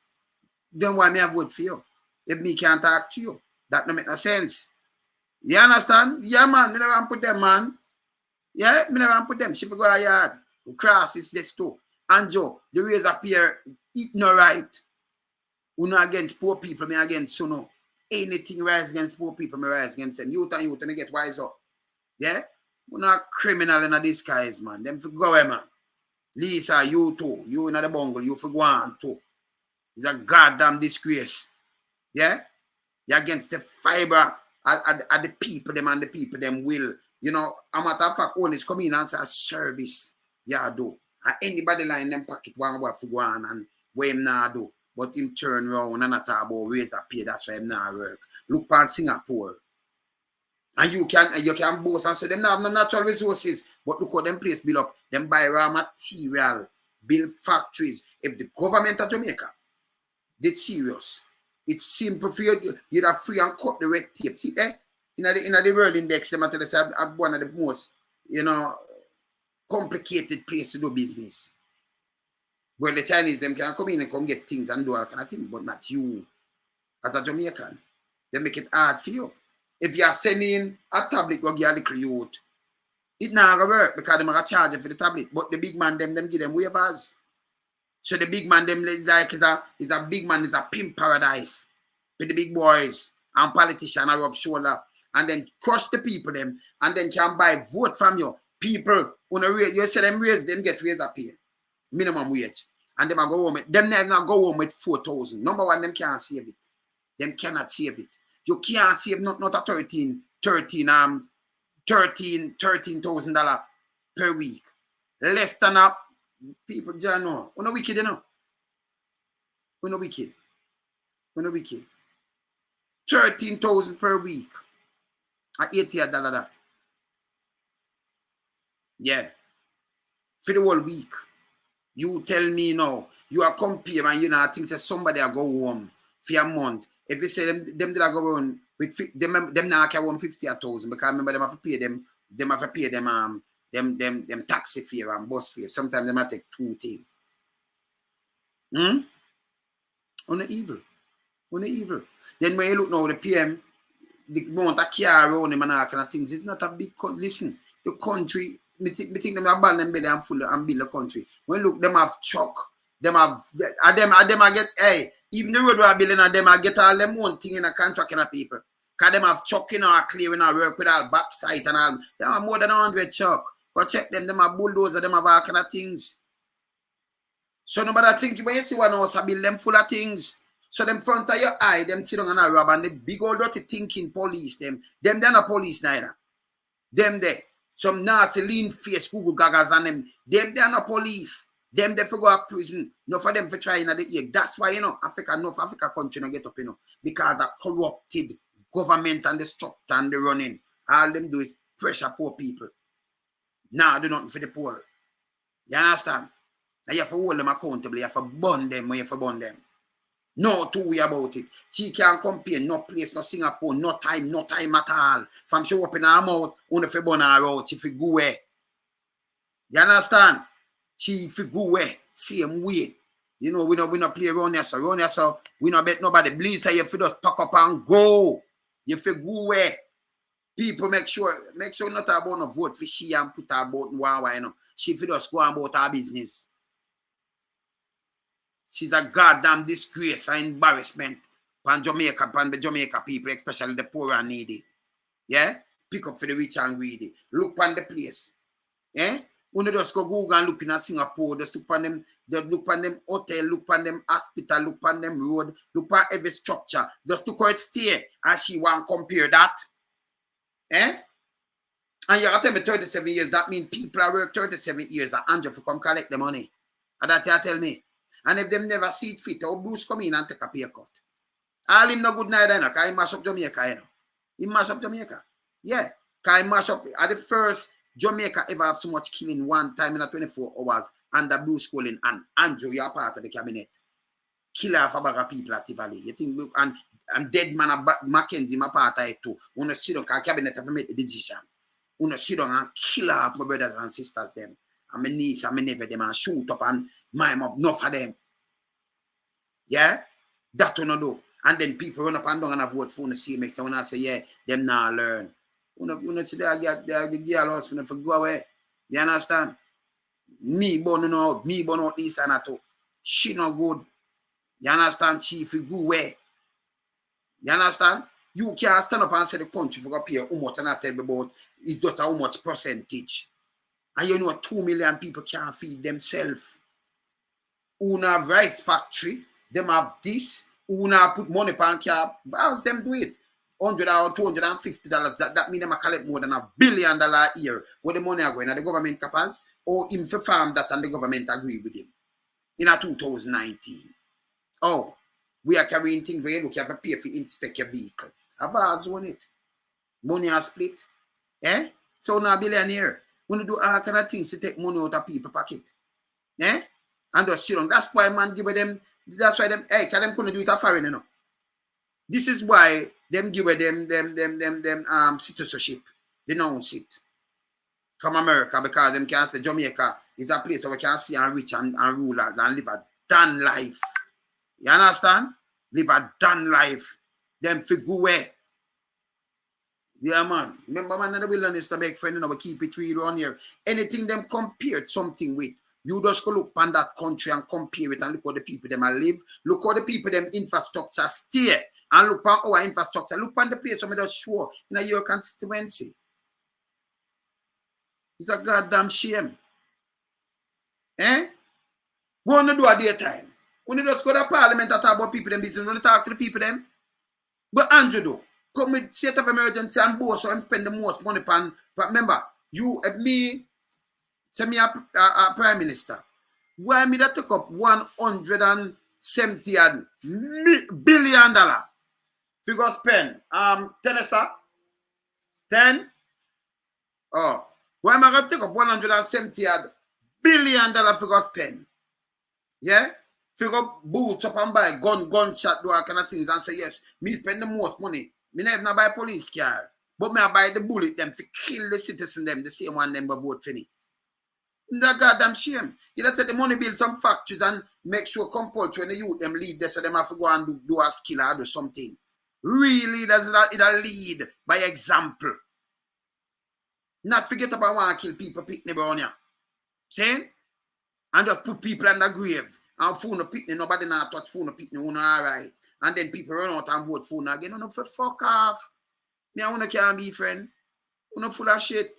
Then why me I vote for you? If me can't talk to you, that don't make no sense. You understand? Yeah, man, me never put them, man. Yeah, me never put them. She for go a yard. Cross is this too. And Joe, the ways appear it no right. Uno against poor people, me against no. Anything rise against poor people, me rise against them. Youth and they get wise up. Yeah? We're not criminal in the disguise, man. Them for go away, man. Lisa, you too. You in the bungle, you for go on too. It's a goddamn disgrace. Yeah? You're against the fiber of the people, them and the people, them will. You know, a matter of fact, all is coming in and say a service. Yeah, do. And anybody line them pocket one what for go on and what him not do. But him turn around and not talk about rate of pay, that's why him not work. Look on Singapore. And you can boast and say them have no natural resources. But look how them place build up. Them buy raw material, build factories. If the government of Jamaica did serious, it's simple for you. You'd have free and cut the red tape. See there? In the world index, them tell us I'm one of the most, you know, complicated place to do business. Well, the Chinese, them can come in and come get things and do all kind of things, but not you. As a Jamaican, they make it hard for you. If you are sending a tablet, go get a little youth, it not gonna work because they are charging for the tablet. But the big man, them give them waivers. So the big man, them is like is a big man, is a pimp paradise. For the big boys and politicians are rub shoulder and then crush the people them and then can buy vote from you. People when you say them raise, them get raise up here. Minimum wage. And them go home. Them never go home with 4,000. Number one, them can't save it. Them cannot save it. You can't save not a $13,000 per week. Less than a people just know. We're not wicked, you know. We're not wicked. We're not wicked. 13,000 per week. At $88 that. Yeah. For the whole week. You tell me now, you are comparing and you know, I think that somebody will go home for a month. If you say them that go on with them now can home 50,000 because remember them have to pay them taxi fare and bus fare. Sometimes they might take 2 things. On the evil. Then when you look now the PM, the amount of car around him and all kind of things, it's not a big listen, the country. Me think them abandon belly and full and build the country. When look, them have truck, them I get even the road we are building and them I get all them one thing in a contract in a people. Cause them have truck in or clearing or work with all backside and all. They have more than 100 truck. Go check them have bulldozer, them have all kind of things. So nobody think when you see one house I build them full of things. So them front of your eye, them sit down and rob and the big old dirty thinking police, them they're not police neither. Them there. Some nasty lean face Google gagas and them. Them they are not police. Them they for go to prison. No for them for trying at the egg. That's why you know Africa country no get up, you know. Because a corrupted government and the structure and the running. All them do is pressure poor people. Now do nothing for the poor. You understand? And you have to hold them accountable, you have to burn them when you have to burn them. No two way about it. She can't compare no place, no Singapore, no time at all. From she open her mouth, on if you burn her out, she fi go away. You understand? She fi go away, same way. You know, we not play around here, so we not bet nobody. Please say you fi just pack up and go. You fi go away. People make sure not about no vote for she and put her about one, you know. She fi just go about her business. She's a goddamn disgrace and embarrassment pan the Jamaica people, especially the poor and needy. Yeah? Pick up for the rich and greedy. Look on the place. Yeah? When you just go Google and look in Singapore, just look on them hotel, look on them hospital, look on them road, look on every structure. Just look how it stay. And she want to compare that. Eh? And you have to tell me 37 years, that means people are work 37 years and Andrew for come collect the money. And that you tell me. And if them never see it fit, or Bruce come in and take a pay cut. All him no good neither, because he mash up Jamaica, you know. He mash up Jamaica. Yeah. Because he mash up, at the first Jamaica ever have so much killing one time in a 24 hours under Bruce calling and Andrew, you're part of the cabinet. Kill half a bag of people at Tivoli. You think, and dead man Mackenzie, my part of it too. When you sit down, because cabinet have made the decision. When you sit down and kill half my brothers and sisters, them. And my niece and my nephew, them, and shoot up and mime up enough of them. Yeah? That you know do. And then people run up and down and vote for the CMX. And when I say, yeah, them now learn. You see, they are the girl also if you go away. You understand? Me born out this and that too. She not good. You understand? She if you go away. You understand? You can't stand up and say the country for pay how much and I tell me about it's just how much percentage. And you know 2 million people can't feed themselves. Who have rice factory, them have this, who have put money on cap, how's them do it? $100 or $250, that means them collect more than $1 billion a year. Where the money are going, are the government capaz, or him for farm that and the government agree with him. In a 2019. Oh, we are carrying things where you look, you have to pay for inspect your vehicle. Have ours on it. Money are split. Eh? So now billionaire. When you do all kind of things to take money out of people's pocket. Eh? And just sit down. That's why man give them, that's why them, hey, can them couldn't do it a foreign, you know. This is why them give them citizenship. They don't sit from America because them can say Jamaica is a place where we can see and rich and rule and live a done life. You understand? Live a done life. Them figure away. Yeah, man. Remember, man, in the wilderness to make friends, you know, we keep it real around here. Anything them compared something with, you just go look on that country and compare it and look how the people them live. Look how the people them infrastructure stay. And look on our infrastructure. Look on the place where we just show in your constituency. It's a goddamn shame. Eh? Go on to do a daytime. When you just go to the parliament and talk about people them business, when you talk to the people them. But Andrew do. Come with state of emergency and both so and spend the most money upon. But remember, you and me, say me a prime minister. Why me that took up $170 billion? Figures pen. Tenessa? 10? Oh. Why am I going to take up $170 billion figures pen? Yeah? Figure boots up and buy gunshot, do all kind of things and say, yes, me spend the most money. Me never buy police car. But me I buy the bullet them to kill the citizen them, the same one them vote for me. That goddamn shame. You have to take the money build some factories and make sure compulsory when the youth them leave there so them have to go and do a skill or do something. Really, it'll lead by example. Not forget about want to kill people picnic around here. See? And just put people in the grave. And phone a picnic, nobody not touch phone a picnic, alright. And then people run out and vote phone again. No, for fuck off. Me, I wanna can't be friend. You're full of shit.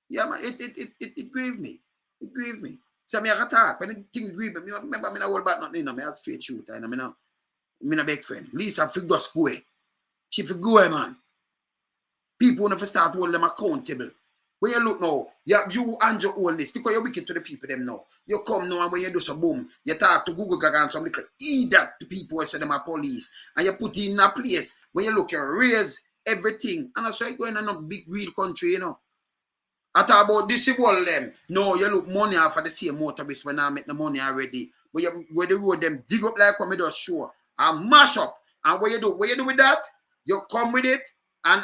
Yeah, man, it grieved me. It grieved me. So me I got talk. When things grieve me, remember me not hold back nothing, me a straight shooter, and me not big friend. Lisa figure just go away. She figure go away, man. People wanna start holding them accountable. When you look now, you and your oldness, because you're wicked to the people them now. You come now and when you do some boom, you talk to Google Gaga and some little idiot to people who say them are police. And you put in a place when you look, you raise everything. And that's why you're going in a big real country, you know. I talk about this world them. No, you look money off of the same motorists when I make the money already. But you where the road them dig up like what me just show. and mash up. And what you do? What you do with that? You come with it and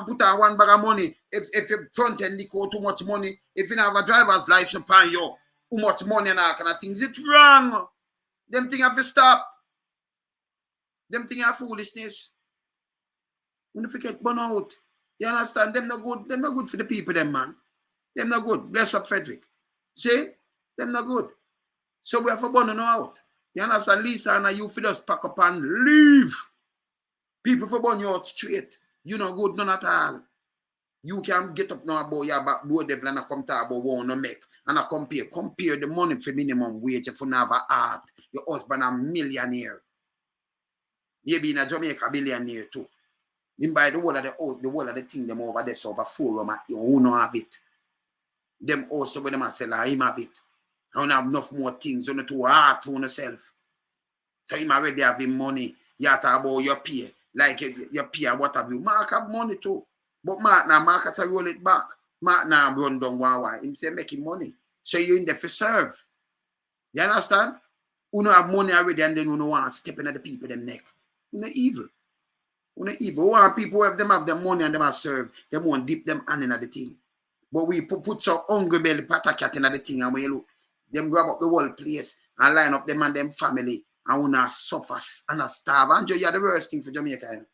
put on one bag of money. If you front end go too much money, if you have a driver's license upon you, too much money and all kind of things, it's wrong. Them things have to stop. Them things are foolishness. When you forget bunout, you understand? Them not good. Them not good for the people, them man. Them not good. Bless up Frederick. See? Them not good. So we have to burn out. You understand? Lisa and you for just pack up and leave. People for burn you out straight. You not good, none at all. You can get up now about your back board devil and I come talk about what you make. And I compare. Compare the money for minimum wage if you never art. Your husband a millionaire. Maybe in a Jamaica billionaire too. Him buy the whole of the thing them over there so over 4 room who don't have it. Them also when them sell him have it. I don't have enough more things on too hard for yourself. So him already have him money. You have to about your pay. Like your pay and what have you. Mark have money too. But Mark has to roll it back. Mark now run down why. Him say making money. So you in there for serve. You understand? You don't have money already and then you don't want to step in at the people them neck. You know evil. You know evil. You want people if them have their money and them have serve, they won't dip them hand in the thing. But we put some hungry belly patakat in the thing and when you look, them grab up the whole place and line up them and them family and we not suffer and starve. And you are the worst thing for Jamaica.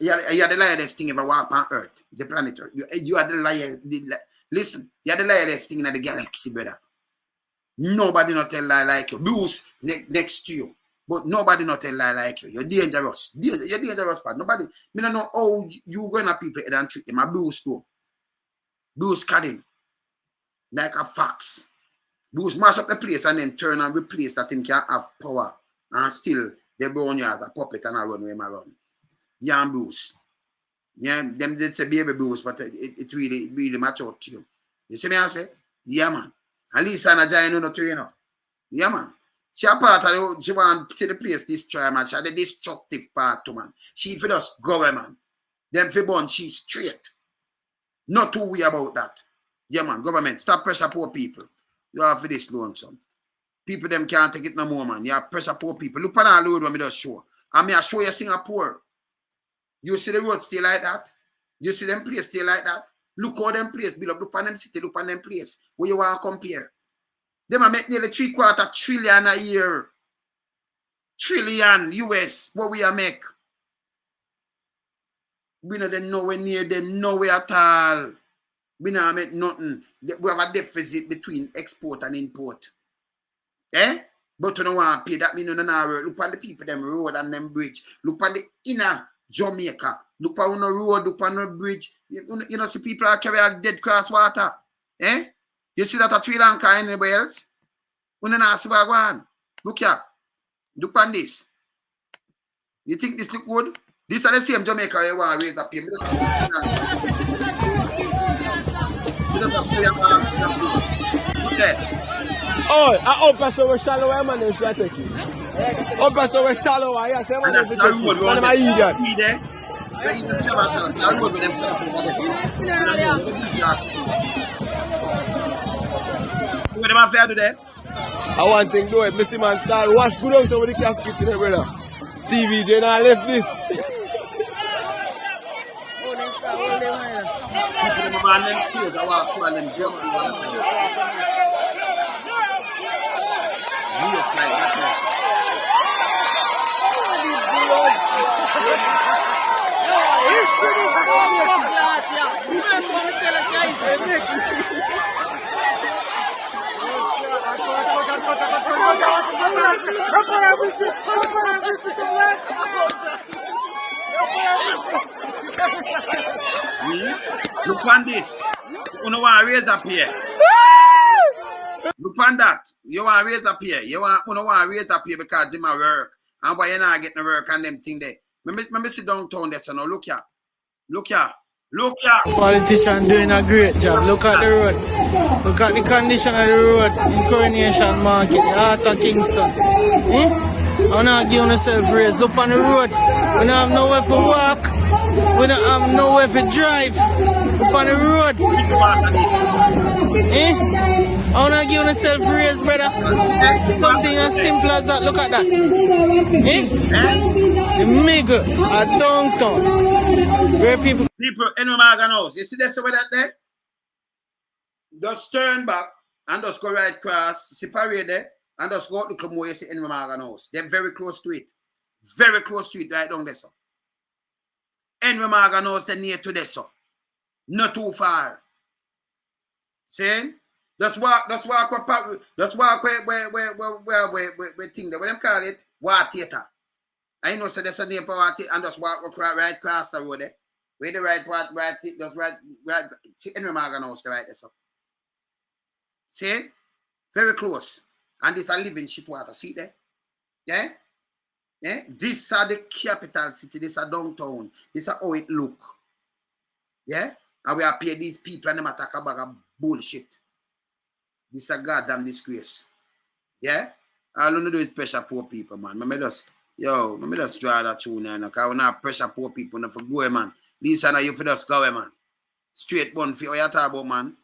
You are the liarest thing ever walk on earth, the planet Earth. You are the liar. Listen, you are the liarest thing in the galaxy, brother. Nobody not tell lie like you. Bruce next to you. But nobody not tell lie like you. You're dangerous. You're dangerous, but nobody. Me don't know how you going to people and treat them. A Bruce too. Bruce cutting. Like a fox. Bruce mash up the place and then turn and replace that him can have power. And still, they burn you as a puppet and I run where I run. Yeah, and Bruce. Yeah, them did say baby Bruce, but it really match out to you. You see me I say? Yeah, man. At least I'm a giant no trainer. Yeah, man. She a part of the, she want to see the place destroy, man. She had the destructive part too, man. She for just go, man. Them for born, she straight. Not too worry about that. Yeah, man. Government, stop pressure poor people. You have for this lonesome. People them can't take it no more, man. You have pressure poor people. Look on all the road when me just show. I mean, I show you Singapore. You see the road still like that? You see them place still like that? Look how them place build up. Look on them city, look on them place. Where you want to compare? Them are make nearly $750 trillion a year. Trillion US. What we are make? We not nowhere near them, nowhere at all. We not make nothing. We have a deficit between export and import. Eh? But you don't want to pay that mean no work. Look on the people, them road and them bridge. Look on the inner Jamaica. Look on the road, look on the bridge. You know, see people are carrying dead cross water. Eh? You see that at Sri Lanka anywhere else? You don't see what's going on. Look here. Look on this. You think this look good? This are the same Jamaica you want to raise up here. Okay. Oh, I hope so we're shallow, man. We should take it. Hope so we're shallow. Yes, man. That's the road. Man, my idiot. What am I fair today? I want to do it. Missy man start wash good out so with the casket today, brother. TV J now left this. I walk through and then broke through all the time. Yes, like that. Look on this. You don't want to raise up here. Look on that. You want to raise up here. You don't want to raise up here because you might work. And why you not getting work and them thing there. Let me sit downtown there, so now look here. Look here. Look here. Politician doing a great job. Look at the road. Look at the condition of the road in Coronation Market, the heart of Kingston. I'm not giving yourself raise up on the road. We don't have nowhere for walk. We don't have nowhere for drive. Up on the road. Eh? I wanna give yourself raise, brother. Something as simple as that. Look at that. Eh? The mega at downtown. Where people in Morgan House. You see that somewhere that there? Just turn back and just go right across, separate there, and just go look more you see in Morgan House. They're very close to it. Very close to it, right down there, so. Henry Morgan House, they're near to this, so. Not too far. See? Just walk where thing there. What them call it? War theater. I know so there's a name for war theater and just walk right across the road there. Where the right Henry Morgan House right there, so. See? Very close. And this is a living shit water. See there? Yeah? Yeah? This is the capital city. This is a downtown. This is how it look. Yeah? And we are pay these people and them attack a bag of bullshit. This is a goddamn disgrace. Yeah? All you do is pressure poor people, man. Let me just draw that tune here, because we not pressure poor people enough for go, man. This is you for just go, man. Straight bun for what you talk about, man.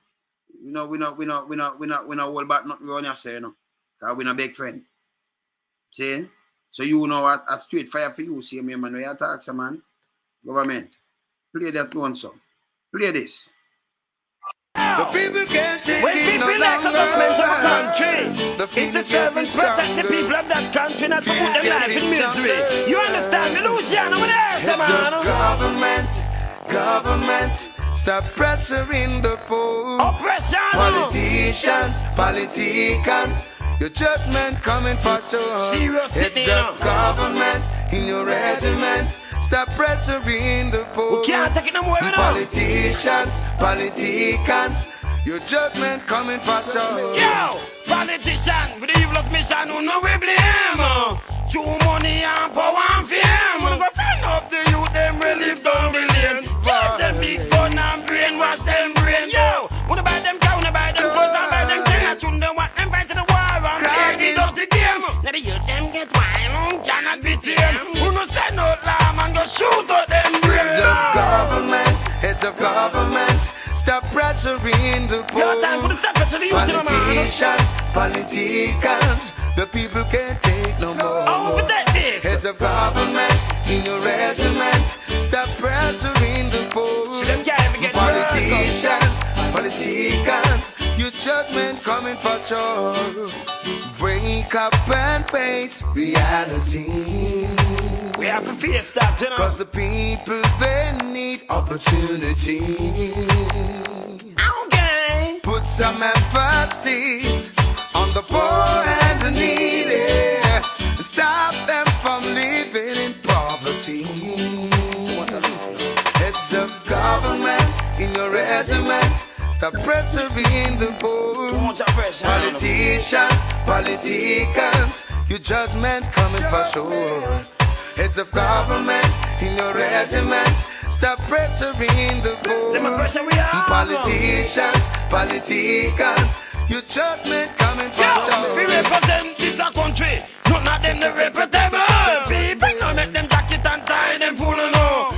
We not hold back nothing around you say, you know. Because we not big friend. See? So you know what? A straight fire for you, see me, man. When you talk, man. Government. Play that one song. Play this. The people can't take when it people no like the government of a country, it's the servants protect the people of that country, not to put them life in misery. You understand? The Louisiana over there, man. Government, stop pressuring the poor. Oppression. Politicians, your judgment coming for sure. Serious it's a government in your regiment. Stop pressuring the poor. We can't take it no more, politicians, your judgment coming for sure. Yo, politicians, for the evilest mission, who know we blame. Too money and power and fame. We go find up the youth, them relieve down the lane. Give them big gun and brainwash them brain. Yo, wanna buy them cow, wanna buy them clothes and buy them things. I tune them what them fight to the war and play the dirty game. Now the youth them get wild, cannot be tamed. Who no send no lamb and go shoot at them brains. Heads of government, stop pressuring the poor. Politicians, the people can't take no more. Heads of government in your regiment, stop pressuring the poor. Politicians, your judgment coming for sure. Wake up and face reality. We have to face that, you know. Cause the people, they need opportunity. Okay. Put some emphasis on the poor and the needy. Stop them from living in poverty. Heads of government in your regiment, stop pressuring the poor. Politicians, your judgment coming for sure. Heads of government in your regiment, stop pressuring the poor. Politicians, your judgment coming for sure. We represent this country, none of them the reputable. People no make them jacket and tie them full of no.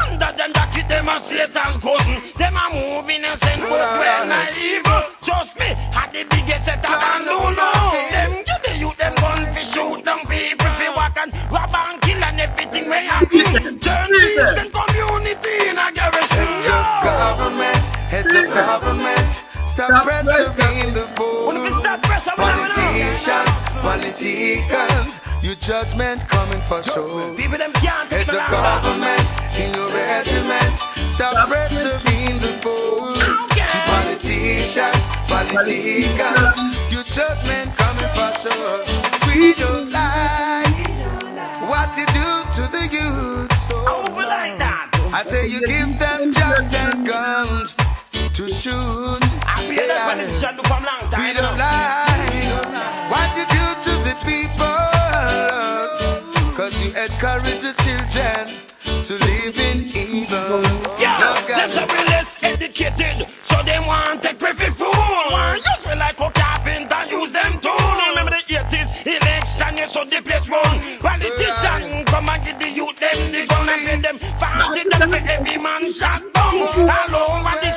Under them jacket them a Satan cousin. Them a moving and send but we're naive. Trust me, had the biggest set of and don't know. Them give the youth them gun fi shoot them people fi walk and rob and kill and everything we happen. Turn peace and community in a garrison. Heads of government, stop pressuring the poor. Politicians, your judgment coming for sure. Heads of government in your regiment, stop pressuring the poor. Politicians, your judgment coming for sure. We don't like what you do to the youths. I say you give them drugs and guns to shoot. We don't like what you do to the people, cause you encourage the children to live in evil. Yeah, them some less educated, so they want to take prefer fool. Use me like a carpenter, use them too. Remember the 80s election, you saw the place run. Politician come and give the youth them the gun and give them 40 them for every man shot down. Alone with the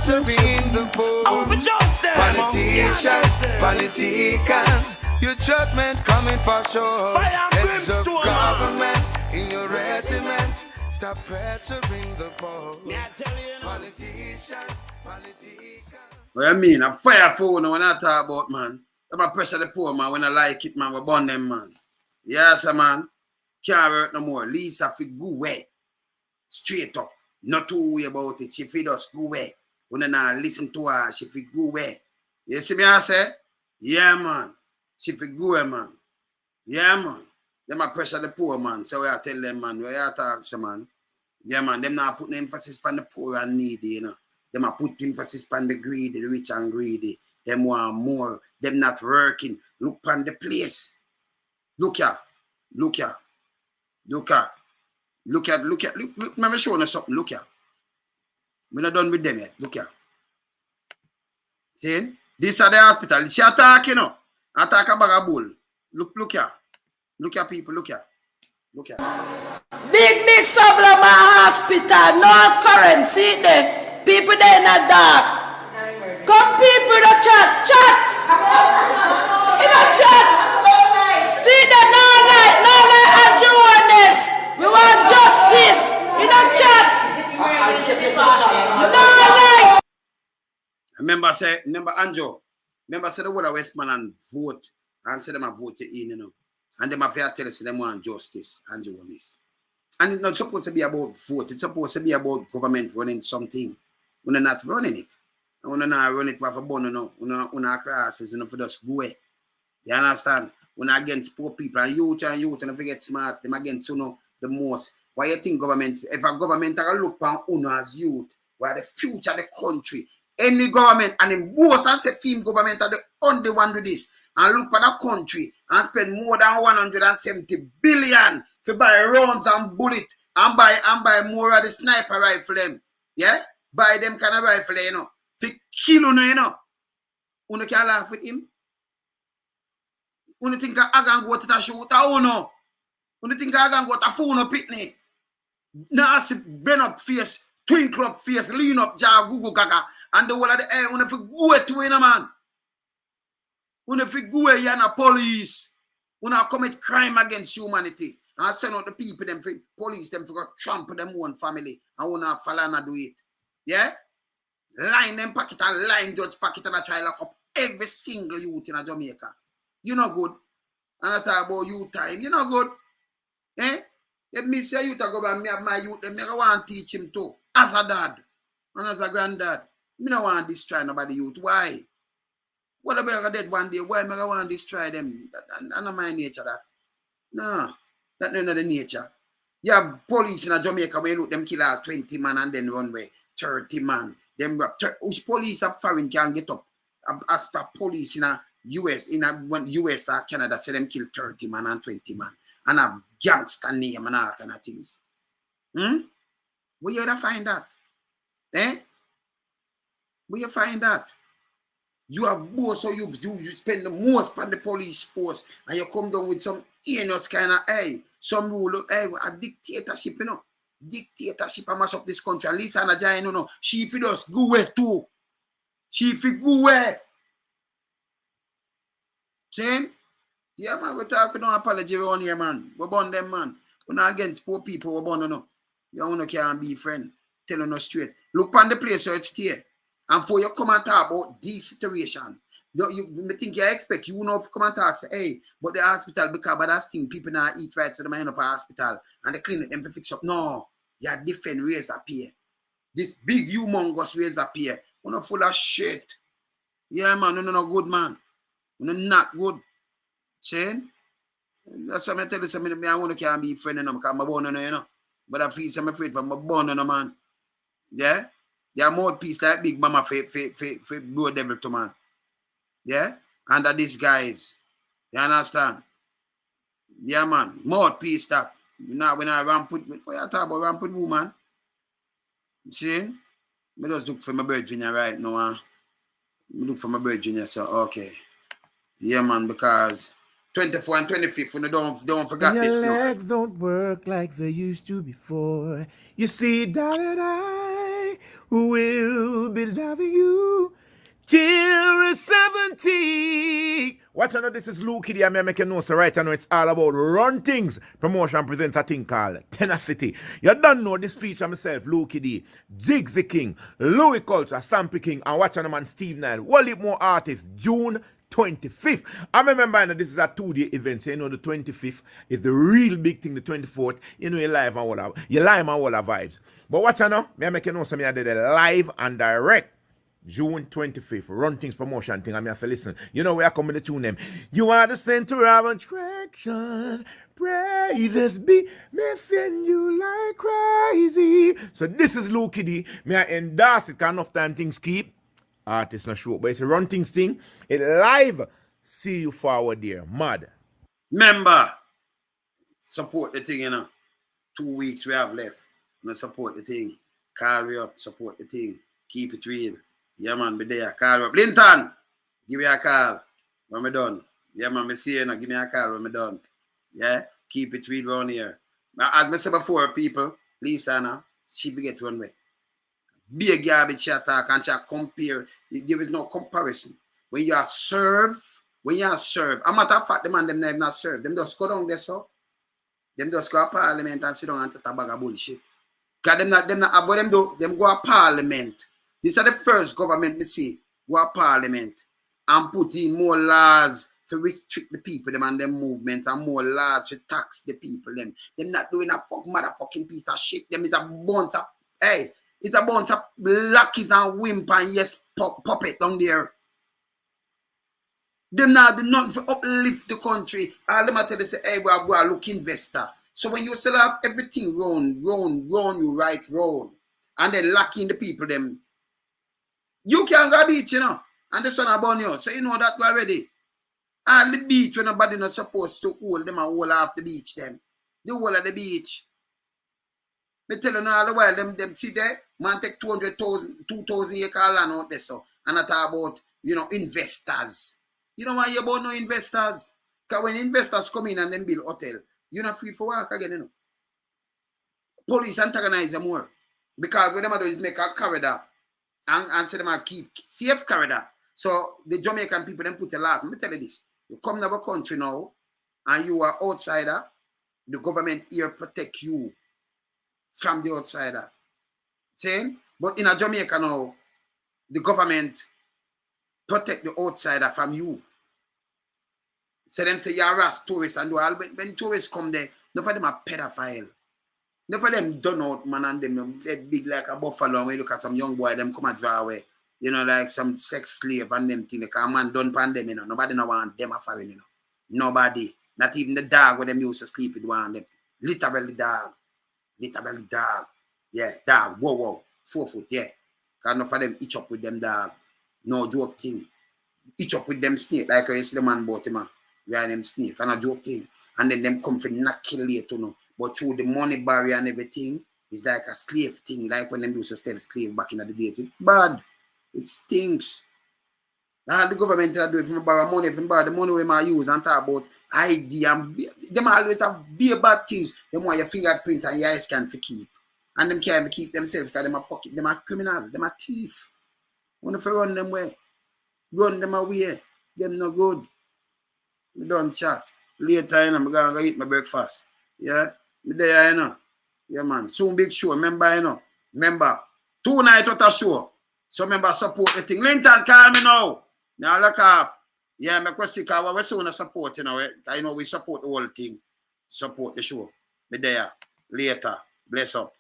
pressuring the poor. Politicians, politicians, your judgment coming for sure. Heads of governments in your regiment, stop pressuring the poor. Politicians, politicians. What I mean, a fire phone when I talk about, man. I pressure the poor, man. When I like it, man, we burn them, man. Yes, sir, man. Can't work no more. Lisa, if it go away, straight up. Not to worry about it. She feed us go away. When I not listen to her, she fit go away. You see me, I say? Yeah, man. She fit go away, man. Yeah, man. Them a pressure the poor, man. So I tell them, man, where you talk to, man. Yeah, man. Them not putting emphasis on the poor and needy, you know. Them a put emphasis on the greedy, the rich and greedy. Them want more. Them not working. Look on the place. Look here. Look here. Look here. Look. Let me show you something. Look here. We're not done with them yet. Look here. See? This are the hospital. She attack, you know. Attack a bag of bull. Look here. Look here, people. Look here. Look here. Big Sublama Hospital. No current. See there. People there in the dark. Come people in the chat. Chat. In the chat. See there. No light. Andrew on this. We want justice. In the chat. No light. Remember Andrew. Remember say the word of Westman and vote. And say them a vote in, you know. And them have to tell us them want justice. Andrew on this. And it's not supposed to be about vote. It's supposed to be about government running something. We're not running it. And we're not running it with a bun, we're not classes, for just go away. You understand? We're not against poor people and youth, and forget smart, them against, the most. Why you think government, if a government are look on as youth, where the future of the country, any government, and in both and say film government are the only one do this, and look at the country and spend more than 170 billion to buy rounds and bullet and buy more of the sniper rifle them. Yeah? Buy them kind of rifle, you know. To kill you know. You can't laugh with him. You think I can go to the shoot or no? You think I can go to phone or pitney? Now I see bend up face, twinkle up face, lean up jaw, Google gaga, and the whole of the air, you know, go to win a man. You know, go you're not police. You know, commit crime against humanity. And I send out the people, them for police, them for trample them own family, and you know, fall and do it. Yeah? Line them pocket and line judge pocket and I try lock up every single youth in Jamaica. You know good. And I talk about youth time. You know good. Eh? Let me say you talk about me have my youth, then I want to teach him too. As a dad and as a granddad. Me don't want to destroy nobody youth. Why? What about dead one day? Why I want to destroy them? That's not my nature that. No. That's not the nature. You have police in Jamaica where you look them kill out 20 man and then run away. 30 man. Them which police of foreign can get up. As the police in a US, US or Canada say them kill 30 man and 20 man. And have gangster name and all kind of things. Where you gonna find that? Eh? Where you find that? You have more, so you spend the most on the police force and you come down with some heinous kind of some rule, a dictatorship, you know. Dictatorship and mash up this country. At least Hanna Jai, she fi just go away too. She fi go away. Saying? Yeah, man, we talk, we don't apology around here, man. We burn them, man. We're not against poor people, we burn, no. You can't be friend. Tell you straight. Look on the place where it's here. And for you come and talk about this situation, you think you expect you know if you come and talk, say, hey, but the hospital, because of that thing, people now eat right, so they might end up at hospital and they clinic them to fix up. No, you have different ways up here. This big humongous ways up here. You're not full of shit. Yeah, man, you're not good, man. You're not good. Saying? That's what I tell you, something I want to can't be friend, because I'm born, you know. But I feel I'm afraid from my born, man. Yeah? They are mouthpiece like Big Mama for Blue Devil to man. Yeah? Under these guys. You understand? Yeah, man. Mouthpiece stop. You know, when I ramput, what you talk about ramput woman? See? I just look for my Virginia right now. I look for my Virginia, so okay. Yeah, man, because 24 and 25th, when don't forget this. Your legs don't work like they used to before. You see that I We'll be loving you till we're 70. Watch out, this is Luke Kiddy. I'm making notes right. I know it's all about run things. Promotion present a thing called Tenacity. You don't know this feature myself, Luke Kiddy, Jigs the King, Louis Culture, Sample King, and watch out, man, Steve Nile. One heap more artists, June 25th. I remember this is a 2-day event. So you know the 25th is the real big thing. The 24th, you know, you're live and all vibes. But watch out now. Me make you know something I did live and direct. June 25th, Run Things promotion thing. I say, listen, you know where I come with the tune them. You are the center of attraction. Praises be missing you like crazy. So this is Luke Kiddy. Me I endorse it. Enough time things keep. Artists not sure. But it's a Run Things thing. It live. See you forward there. Mad. Remember, support the thing, you know. 2 weeks we have left. Support the thing. Call me up, support the thing. Keep it real. Yeah, man, be there. Call me up. Linton, give me a call when we're done. Yeah, man, me see you now. Give me a call when we're done. Yeah, keep it real around here. As I said before, people, Lisa, now, she forget one way. Be a garbage attack and compare. There is no comparison. When you are served, a matter of fact, the man them never not served. Them just go down there, so. Them just go to parliament and sit down and talk a bag of bullshit. Because them not what them do, them go to parliament. This is the first government me see go to parliament and put in more laws to restrict the people them and them movements and more laws to tax the people them. Them not doing a motherfucking piece of shit. Them is a bunch of it's a bunch of lackeys and wimp and yes puppet down there. Them now do nothing to uplift the country. All them tell you say, hey, we are look investor. So when you still have everything round, you right round, and then lacking the people them, you can go beach, you know, and the sun about you. So you know that already. All the beach when nobody not supposed to hold them and hold off the beach them. The whole of the beach. They tell you now all the while, them see there, man take 2,000 acre land out there, so, and I talk about, you know, investors. You know why you about no investors? Because when investors come in and then build hotel, you're not free for work again, you know. Police antagonize them more. Because what they do is make a corridor and say them and keep safe corridor. So the Jamaican people then put a lot. Let me tell you this. You come to our country now and you are outsider, the government here protect you from the outsider. Same? But in a Jamaica now, the government protect the outsider from you. So them say you're a tourist and do all, but when tourists come there, none of them are pedophile. None of them done out, man, and them they're big like a buffalo. And when you look at some young boy, them come and draw away. You know, like some sex slave and them thing. Like a man done pan them, you know. Nobody no want them a foreign, you know. Nobody. Not even the dog when them used to sleep with one them. Literally dog. Literally dog. Yeah, dog. Whoa. 4 foot, yeah. Because enough of them itch up with them dog. No joke thing. Itch up with them snake. Like you see the man bought him, where them snake. And a joke thing. And then them come for not kill you, you know. But through the money barrier and everything, it's like a slave thing. Like when them used to sell slave back in the days. It's bad. It stinks. Now the government do if you borrow money, if you borrow the money we might use and talk about ID and them always have be bad things. Them want your fingerprint and your eye scan to keep. And them can't even keep themselves because them are fucking, them are criminal, them are thief. Want to run them way. Run them away. Them no good. We don't chat. Later, you know, I'm going to eat my breakfast. Yeah? Me there, you know. Yeah, man. Soon big show. Remember, you know. Remember. 2 nights at a show. So remember, support the thing. Linton, call me now. Now look off. Yeah, my question because we're soon support, you know. I know we support the whole thing. Support the show. Be there. Later. Bless up.